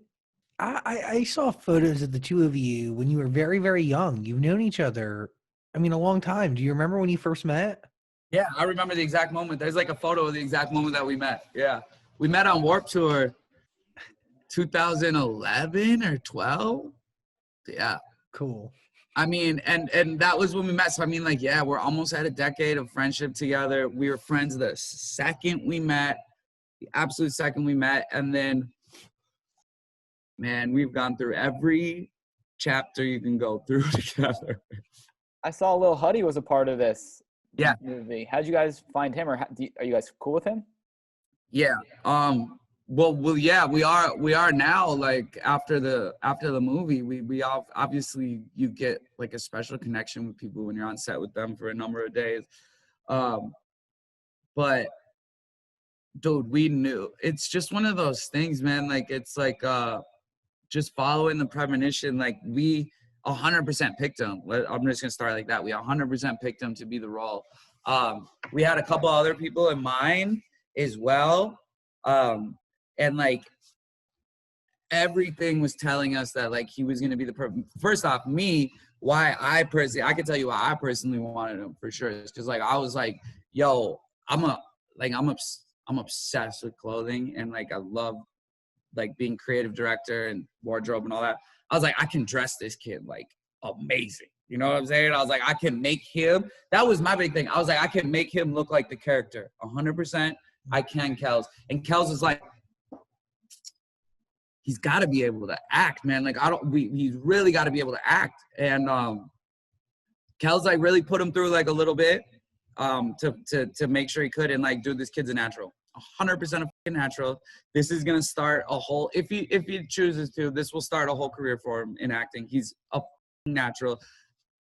I saw photos of the two of you when you were very, very young. You've known each other, I mean, a long time. Do you remember when you first met? Yeah, I remember the exact moment. There's like a photo of the exact moment that we met. Yeah. We met on Warped Tour 2011 or 12. Yeah. Cool. I mean, and that was when we met. So I mean, like, yeah, we're almost at a decade of friendship together. We were friends the second we met, the absolute second we met. And then, man, we've gone through every chapter you can go through together. I saw Lil Huddy was a part of this movie. How'd you guys find him, or are you guys cool with him? Yeah. Well, yeah, we are now. Like after the movie, we all obviously you get like a special connection with people when you're on set with them for a number of days. But dude, we knew. It's just one of those things, man. Like it's like just following the premonition. Like we 100% picked him. I'm just gonna start like that. We 100% picked him to be the role. We had a couple other people in mind as well. And like everything was telling us that like he was gonna be the first off, I can tell you why I personally wanted him for sure. It's because like I was like, yo, I'm obsessed with clothing, and like I love like being creative director and wardrobe and all that. I was like, I can dress this kid like amazing. You know what I'm saying? I was like, I can make him. That was my big thing. I was like, I can make him look like the character 100%. I can, Kels. And Kels is like, he's got to be able to act, man. Like he's really got to be able to act. And Kels like really put him through like a little bit to make sure he could. And like, dude, this kid's a natural, 100% a natural. This is gonna start a whole. If he chooses to, this will start a whole career for him in acting. He's a natural.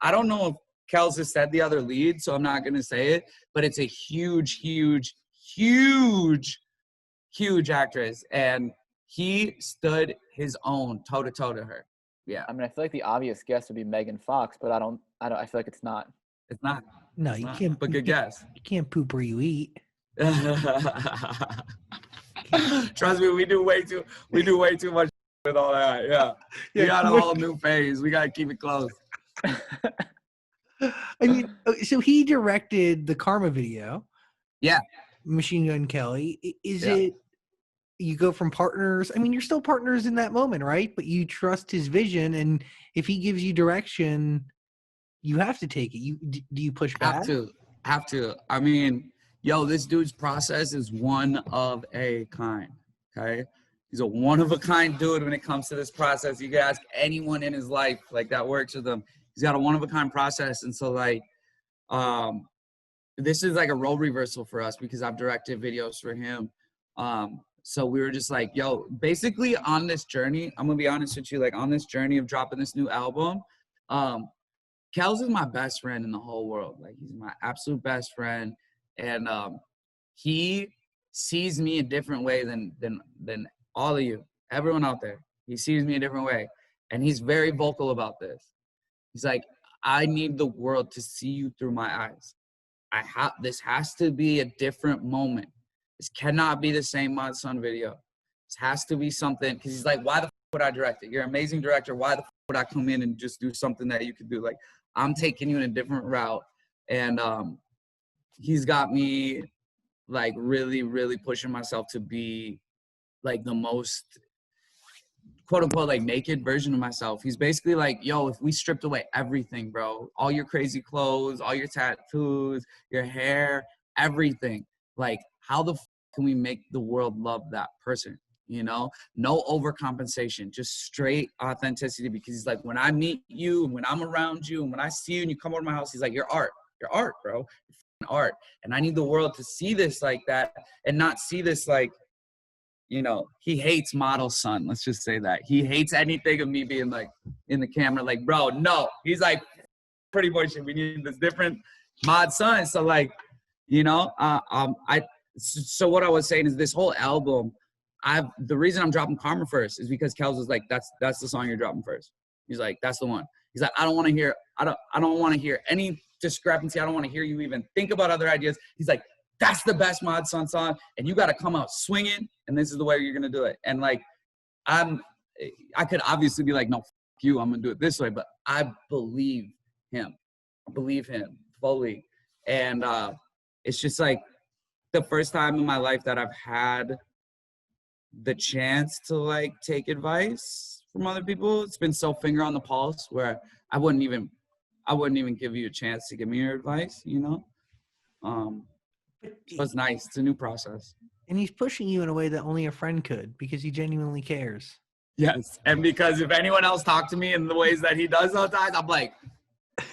I don't know if Kels has said the other lead, so I'm not gonna say it. But it's a huge actress, and he stood his own toe to toe to her. Yeah. I mean, I feel like the obvious guess would be Megan Fox, but I don't. I feel like it's not. It's not. No, you can't. But good guess. You can't poop where you eat. Trust me, we do way too much with all that. Yeah. We got a whole new phase. We gotta keep it close. I mean, so he directed the Karma video. Yeah. Machine Gun Kelly. Is it you go from partners? I mean, you're still partners in that moment, right? But you trust his vision, and if he gives you direction, you have to take it. Do you push back? Have to. I mean, yo, this dude's process is one of a kind. Okay. He's a one-of-a-kind dude when it comes to this process. You can ask anyone in his life, like, that works with him. He's got a one-of-a-kind process. And so, like, this is like a role reversal for us because I've directed videos for him. So we were just like, yo, basically on this journey, I'm gonna be honest with you, like on this journey of dropping this new album, Kels is my best friend in the whole world. Like, he's my absolute best friend. And he sees me a different way than all of you, everyone out there. He sees me a different way. And he's very vocal about this. He's like, I need the world to see you through my eyes. This has to be a different moment. This cannot be the same Mod Sun video. This has to be something, because he's like, why the f would I direct it? You're an amazing director. Why the f would I come in and just do something that you could do? Like, I'm taking you in a different route. And he's got me like really, really pushing myself to be like the most quote unquote like naked version of myself. He's basically like, yo, if we stripped away everything, bro, all your crazy clothes, all your tattoos, your hair, everything, like, how the f can we make the world love that person? You know, no overcompensation, just straight authenticity. Because he's like, when I meet you and when I'm around you and when I see you and you come over to my house, he's like, you're art, bro, you're art. And I need the world to see this like that and not see this like, you know, he hates model son. Let's just say that. He hates anything of me being like in the camera, like, bro, no. He's like, pretty boy shit. We need this different mod son. So like, you know, so what I was saying is this whole album, the reason I'm dropping Karma first is because Kels was like, that's the song you're dropping first. He's like, that's the one. He's like, I don't want to hear any discrepancy. I don't want to hear you even think about other ideas. He's like, that's the best Mod Sun song, and you got to come out swinging, and this is the way you're gonna do it. And like, I could obviously be like, no, f you, I'm gonna do it this way, but I believe him. I believe him fully, and it's just like the first time in my life that I've had the chance to like take advice from other people. It's been so finger on the pulse where I wouldn't even give you a chance to give me your advice, you know. So it's nice. It's a new process. And he's pushing you in a way that only a friend could, because he genuinely cares. Yes. And because if anyone else talked to me in the ways that he does sometimes, I'm like,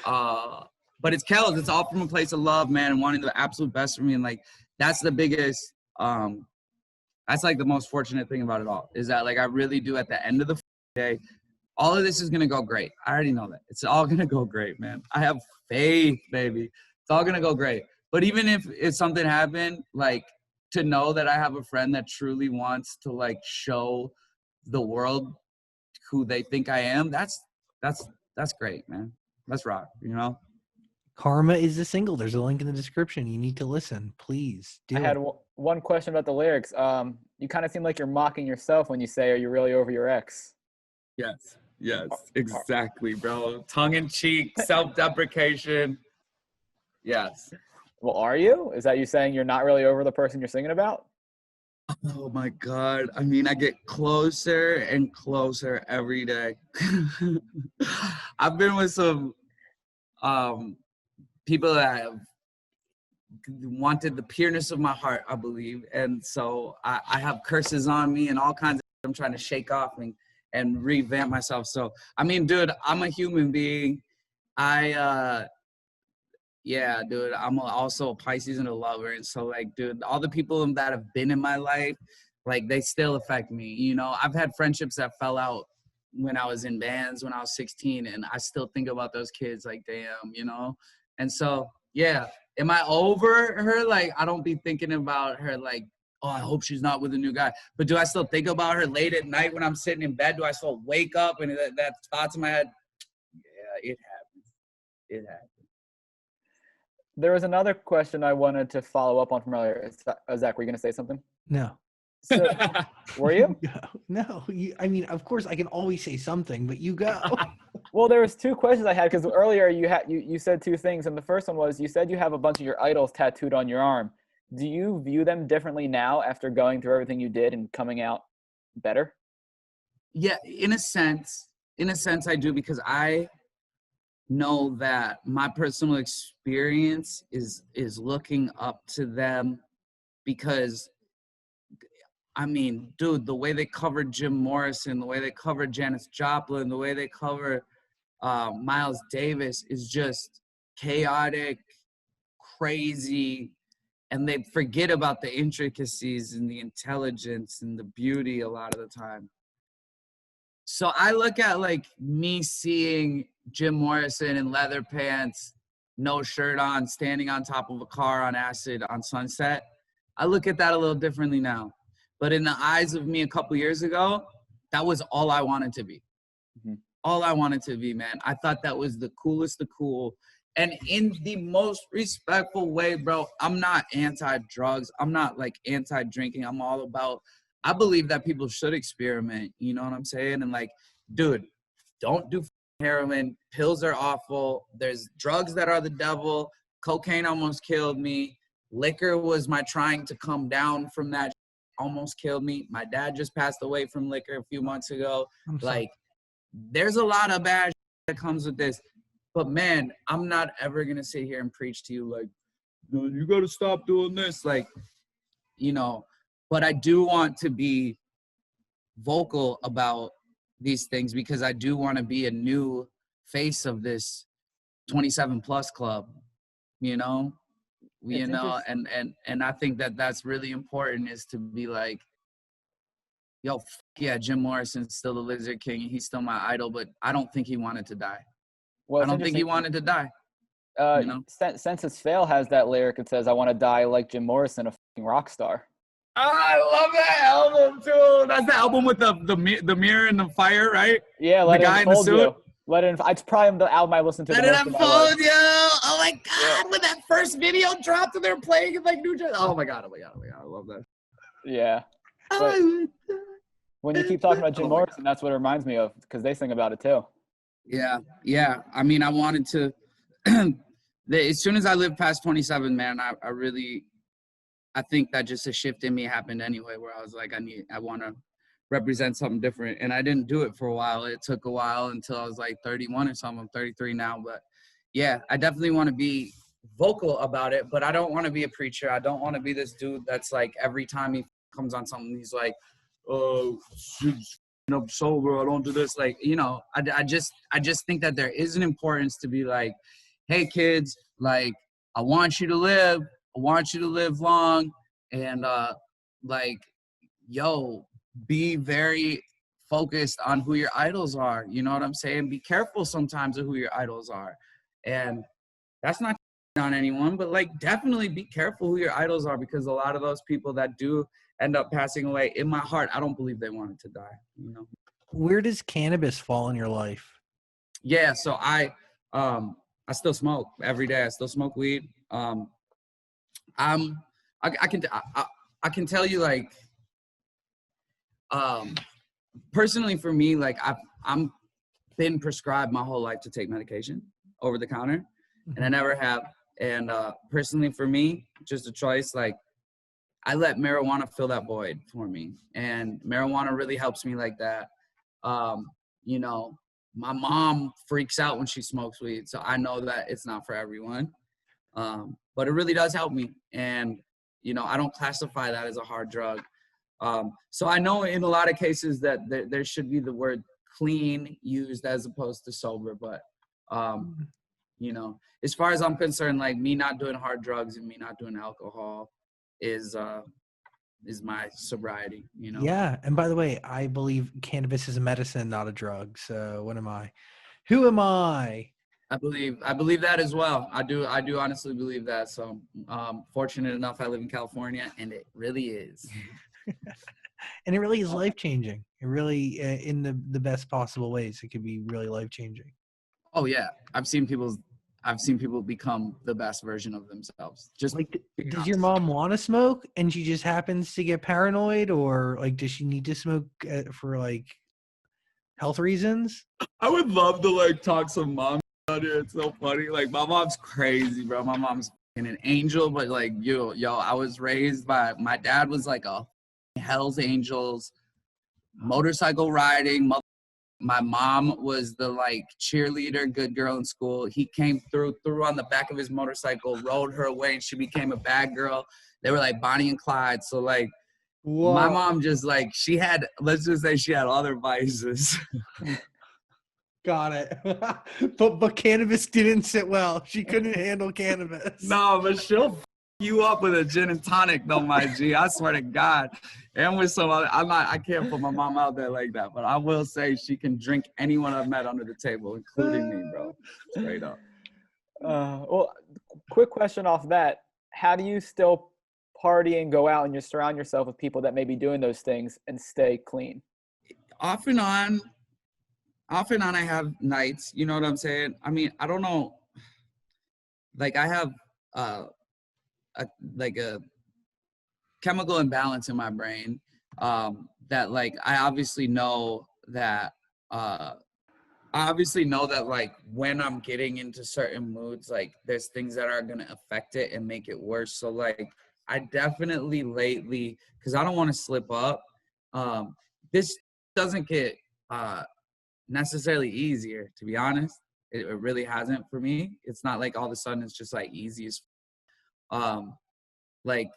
but it's Kels. It's all from a place of love, man, and wanting the absolute best for me. And like, that's the biggest, that's like the most fortunate thing about it all, is that like I really do at the end of the day, all of this is going to go great. I already know that. It's all going to go great, man. I have faith, baby. It's all going to go great. But even if something happened, like, to know that I have a friend that truly wants to like show the world who they think I am, that's great, man. That's rock, you know? Karma is the single. There's a link in the description. You need to listen. Please do. I had one question about the lyrics. You kind of seem like you're mocking yourself when you say, are you really over your ex? Yes, exactly, bro. Tongue in cheek, self-deprecation. Yes. Well, are you? Is that you saying you're not really over the person you're singing about? Oh my God. I mean, I get closer and closer every day. I've been with some people that have wanted the pureness of my heart, I believe. And so I have curses on me and all kinds of I'm trying to shake off and revamp myself. So, I mean, dude, I'm a human being. Yeah, dude, I'm also a Pisces and a lover. And so, like, dude, all the people that have been in my life, like, they still affect me. You know, I've had friendships that fell out when I was in bands when I was 16, and I still think about those kids like, damn, you know? And so, yeah, am I over her? Like, I don't be thinking about her like, oh, I hope she's not with a new guy. But do I still think about her late at night when I'm sitting in bed? Do I still wake up and that thoughts in my head? Yeah, it happens. It happens. There was another question I wanted to follow up on from earlier. Zach, were you going to say something? No. So, were you? No. I mean, of course, I can always say something, but you go. Well, there was two questions I had because earlier you said two things, and the first one was you said you have a bunch of your idols tattooed on your arm. Do you view them differently now after going through everything you did and coming out better? Yeah, in a sense I do, because I know that my personal experience is looking up to them, because I mean, dude, the way they covered Jim Morrison, the way they covered Janis Joplin, the way they cover Miles Davis is just chaotic, crazy, and they forget about the intricacies and the intelligence and the beauty a lot of the time. So I look at like me seeing Jim Morrison in leather pants, no shirt on, standing on top of a car on acid on Sunset. I look at that a little differently now. But in the eyes of me a couple years ago, that was all I wanted to be. Mm-hmm. All I wanted to be, man. I thought that was the coolest of cool. And in the most respectful way, bro, I'm not anti-drugs. I'm not like anti-drinking. I'm all about, I believe that people should experiment. You know what I'm saying? And like, dude, don't do heroin. Pills are awful. There's drugs that are the devil. Cocaine almost killed me. Liquor was my trying to come down from that. Almost killed me. My dad just passed away from liquor a few months ago. Like, there's a lot of bad that comes with this. But man, I'm not ever going to sit here and preach to you like, no, you got to stop doing this. Like, you know, but I do want to be vocal about these things because I do want to be a new face of this 27 plus club, you know, and I think that that's really important is to be like, yo, yeah, Jim Morrison's still the Lizard King. And he's still my idol, but I don't think he wanted to die. Well, I don't think he wanted to die. You know? Senses Fail has that lyric. It says, I want to die like Jim Morrison, a fucking rock star. I love that album, too. That's the album with the mirror and the fire, right? Yeah, the guy in the suit. You. Let it. It's probably the album I listened to. Let it unfold, yo. Oh my God, when that first video dropped and they're playing in like New Jersey. Oh my God. I love that. Yeah. But when you keep talking about Jim Morrison, that's what it reminds me of because they sing about it too. Yeah. I mean, I wanted to. As soon as I lived past 27, man, I think that just a shift in me happened anyway, where I was like, I want to represent something different. And I didn't do it for a while. It took a while until I was like 31 or something. I'm 33 now. But yeah, I definitely want to be vocal about it, but I don't want to be a preacher. I don't want to be this dude that's like, every time he comes on something, he's like, oh, I'm sober. I don't do this. Like, you know, I just think that there is an importance to be like, hey kids, like, I want you to live. I want you to live long. And like, yo, be very focused on who your idols are. You know what I'm saying? Be careful sometimes of who your idols are. And that's not on anyone, but like, definitely be careful who your idols are, because a lot of those people that do end up passing away, in my heart, I don't believe they wanted to die, you know? Where does cannabis fall in your life? Yeah, so I still smoke every day. I still smoke weed. I can tell you, like, personally for me, like, I'm been prescribed my whole life to take medication over the counter, and I never have. And personally for me, just a choice, like, I let marijuana fill that void for me, and marijuana really helps me like that. You know, my mom freaks out when she smokes weed, so I know that it's not for everyone, but it really does help me. And, you know, I don't classify that as a hard drug. So I know in a lot of cases that there should be the word clean used as opposed to sober, but, you know, as far as I'm concerned, like, me not doing hard drugs and me not doing alcohol is my sobriety, you know? Yeah. And by the way, I believe cannabis is a medicine, not a drug. So what am I? Who am I? I believe that as well. I do honestly believe that. So fortunate enough, I live in California, and it really is. And it really is life-changing. It really, in the best possible ways, it could be really life-changing. Oh yeah. I've seen people become the best version of themselves. Just like, does your mom want to smoke and she just happens to get paranoid, or like, does she need to smoke for like health reasons? I would love to like talk some mom out here. It's so funny. Like, my mom's crazy, bro. My mom's an angel, but like, yo, I was raised by, my dad was like a Hell's Angels, motorcycle riding. My mom was the like cheerleader, good girl in school. He came threw on the back of his motorcycle, rode her away, and she became a bad girl. They were like Bonnie and Clyde. So like, My Whoa. mom just like, let's just say she had other vices. Got it. but cannabis didn't sit well. She couldn't handle cannabis. No, but she'll f you up with a gin and tonic though, my G. I swear to God. And with some other, I can't put my mom out there like that, but I will say she can drink anyone I've met under the table, including me, bro. Straight up. Well, quick question off that. How do you still party and go out and you surround yourself with people that may be doing those things and stay clean? Off and on I have nights, you know what I'm saying? I mean, I don't know. Like I have a chemical imbalance in my brain that like I obviously know that like when I'm getting into certain moods, like there's things that are gonna affect it and make it worse. So like I definitely lately, because I don't want to slip up, this doesn't get necessarily easier, to be honest. It really hasn't for me. It's not like all of a sudden it's just like easy as like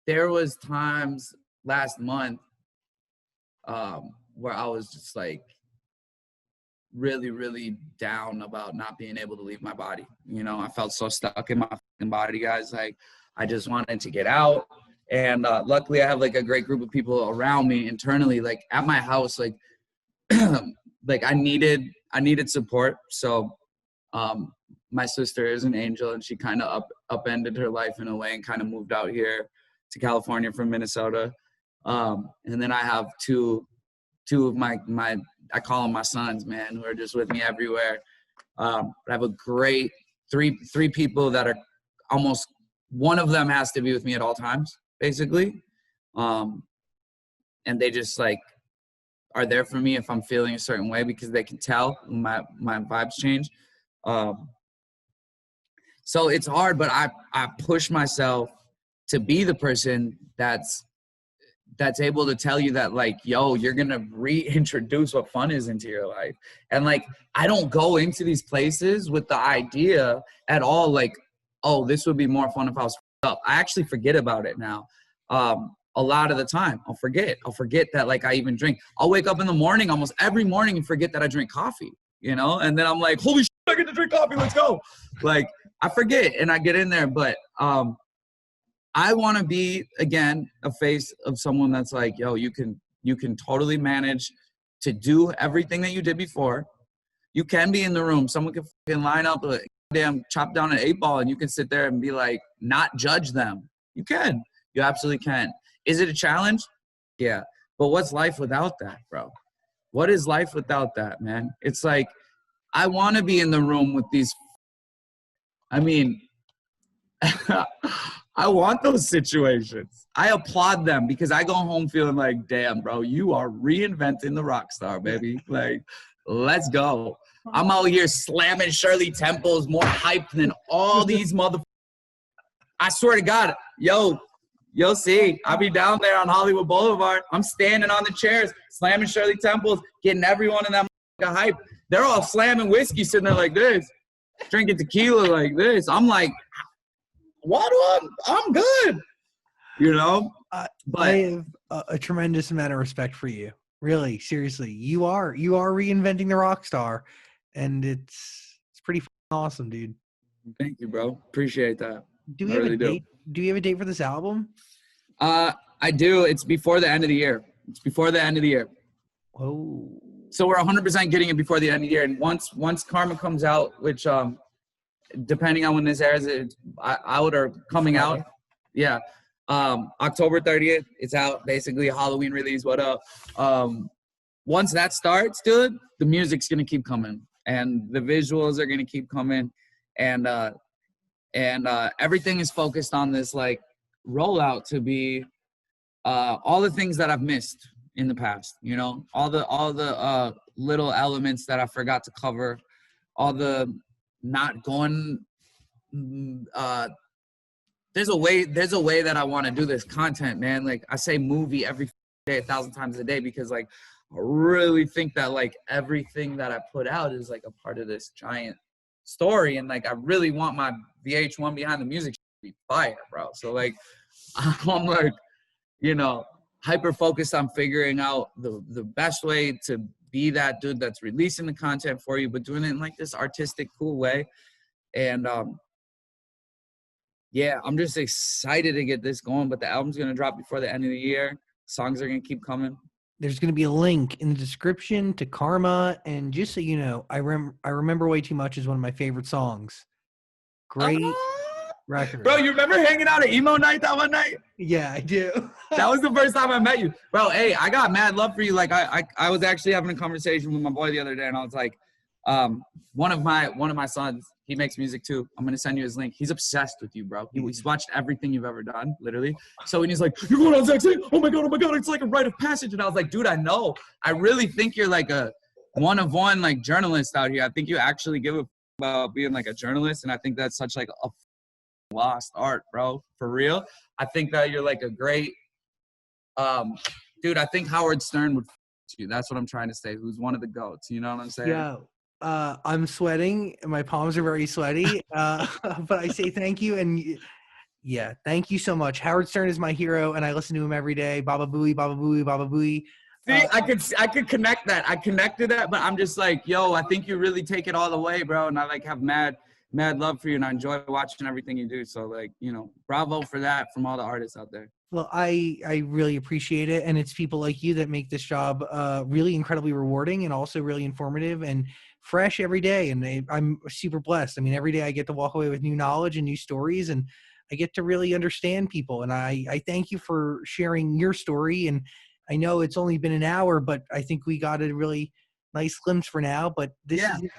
there was times last month where I was just like really, really down about not being able to leave my body. You know, I felt so stuck in my fucking body, guys. Like I just wanted to get out. And luckily I have like a great group of people around me internally, like at my house, like like I needed support. So my sister is an angel, and she kind of upended her life in a way and kind of moved out here to California from Minnesota. And then I have two of my I call them my sons, man, who are just with me everywhere. I have a great three people that are almost, one of them has to be with me at all times, basically. And they just like are there for me if I'm feeling a certain way, because they can tell my vibes change. So it's hard, but I push myself to be the person that's able to tell you that like, yo, you're going to reintroduce what fun is into your life. And like, I don't go into these places with the idea at all, like, oh, this would be more fun if I was up. I actually forget about it now. A lot of the time I'll forget that like I even drink. I'll wake up in the morning, almost every morning, and forget that I drink coffee, you know? And then I'm like, holy shit, I get to drink coffee. Let's go. Like I forget and I get in there, but, I want to be, again, a face of someone that's like, yo, you can totally manage to do everything that you did before. You can be in the room. Someone can fucking line up a damn chop down an 8-ball and you can sit there and be like, not judge them. You can. You absolutely can. Is it a challenge? Yeah. But what's life without that, bro? What is life without that, man? It's like, I want to be in the room with these. I mean, I want those situations. I applaud them because I go home feeling like, damn, bro, you are reinventing the rock star, baby. Like, let's go. I'm out here slamming Shirley Temples more hyped than all these motherfuckers. I swear to God, you'll see. I'll be down there on Hollywood Boulevard. I'm standing on the chairs, slamming Shirley Temples, getting everyone in that motherfucker hype. They're all slamming whiskey sitting there like this, drinking tequila like this. I'm like, I'm good, you know. But I have a tremendous amount of respect for you. Really, seriously, you are reinventing the rock star, and it's pretty awesome, dude. Thank you, bro. Appreciate that. Do we have a date? Do you have a date for this album? I do. It's before the end of the year. Whoa. So we're 100% getting it before the end of the year, and once Karma comes out, which depending on when this airs, it's out or coming out. Yeah. October 30th, it's out, basically a Halloween release. What up? Once that starts, dude, the music's going to keep coming and the visuals are going to keep coming. And everything is focused on this like rollout to be all the things that I've missed in the past, you know, all the little elements that I forgot to cover, all the not going there's a way that I want to do this content, man. Like I say movie every day 1,000 times a day because like I really think that like everything that I put out is like a part of this giant story, and like I really want my VH1 behind the music to be fire, bro. So like I'm like, you know, hyper focused on figuring out the best way to be that dude that's releasing the content for you, but doing it in like this artistic, cool way. And yeah, I'm just excited to get this going, but the album's going to drop before the end of the year. Songs are going to keep coming. There's going to be a link in the description to Karma. And just so you know, I Remember Way Too Much is one of my favorite songs. Great record. Bro, you remember hanging out at emo night that one night? Yeah, I do. That was the first time I met you. Bro, hey, I got mad love for you. Like I was actually having a conversation with my boy the other day, and I was like, one of my sons, he makes music too. I'm gonna send you his link. He's obsessed with you, bro. He's watched everything you've ever done, literally. So when he's like, "You're going on Zach's thing? Oh my god, it's like a rite of passage." And I was like, dude, I know. I really think you're like a one of one like journalist out here. I think you actually give a about being like a journalist, and I think that's such like a lost art, bro. For real. I think that you're like a great dude. I think Howard Stern would you. That's what I'm trying to say. Who's one of the goats? You know what I'm saying? Yeah. I'm sweating. My palms are very sweaty. But I say thank you. And yeah, thank you so much. Howard Stern is my hero, and I listen to him every day. Baba Booey, Baba Booey, Baba Booey. See, I could connect that. I connected that, but I'm just like, yo, I think you really take it all the way, bro. And I like have mad love for you, and I enjoy watching everything you do. So like, you know, bravo for that from all the artists out there. Well, I really appreciate it. And it's people like you that make this job really incredibly rewarding and also really informative and fresh every day. And I'm super blessed. I mean, every day I get to walk away with new knowledge and new stories, and I get to really understand people. And I thank you for sharing your story. And I know it's only been an hour, but I think we got a really nice glimpse for now. But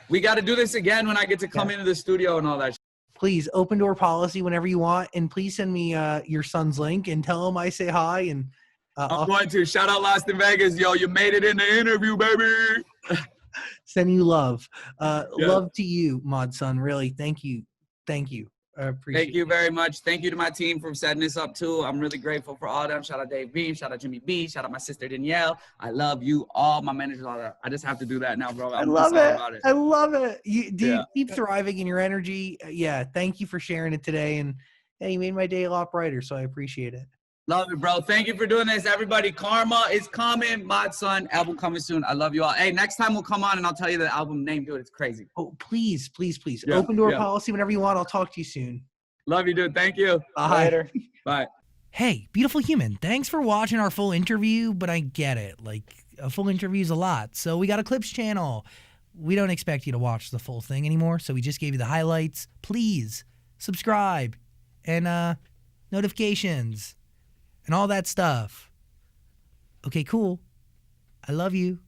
we got to do this again when I get to come into the studio and all that. Please, open door policy whenever you want, and please send me your son's link and tell him I say hi. And I'm going to shout out Lost in Vegas, yo. You made it in the interview, baby. Send you love. Love to you, Mod Son. Really, thank you. I appreciate it. Thank you very much. Thank you to my team for setting this up too. I'm really grateful for all of them. Shout out Dave Beam. Shout out Jimmy B. Shout out my sister Danielle. I love you all. My managers, all that. I just have to do that now, bro. I love it. I love it. You keep thriving in your energy. Yeah. Thank you for sharing it today. And you made my day a lot brighter. So I appreciate it. Love it, bro. Thank you for doing this, everybody. Karma is coming. Mod Son, album coming soon. I love you all. Hey, next time we'll come on and I'll tell you the album name, dude. It's crazy. Oh, please. Yeah, open door policy whenever you want. I'll talk to you soon. Love you, dude. Thank you. Bye. Later. Bye. Hey, beautiful human. Thanks for watching our full interview, but I get it. Like, a full interview is a lot. So we got a clips channel. We don't expect you to watch the full thing anymore, so we just gave you the highlights. Please subscribe and notifications and all that stuff. Okay, cool. I love you.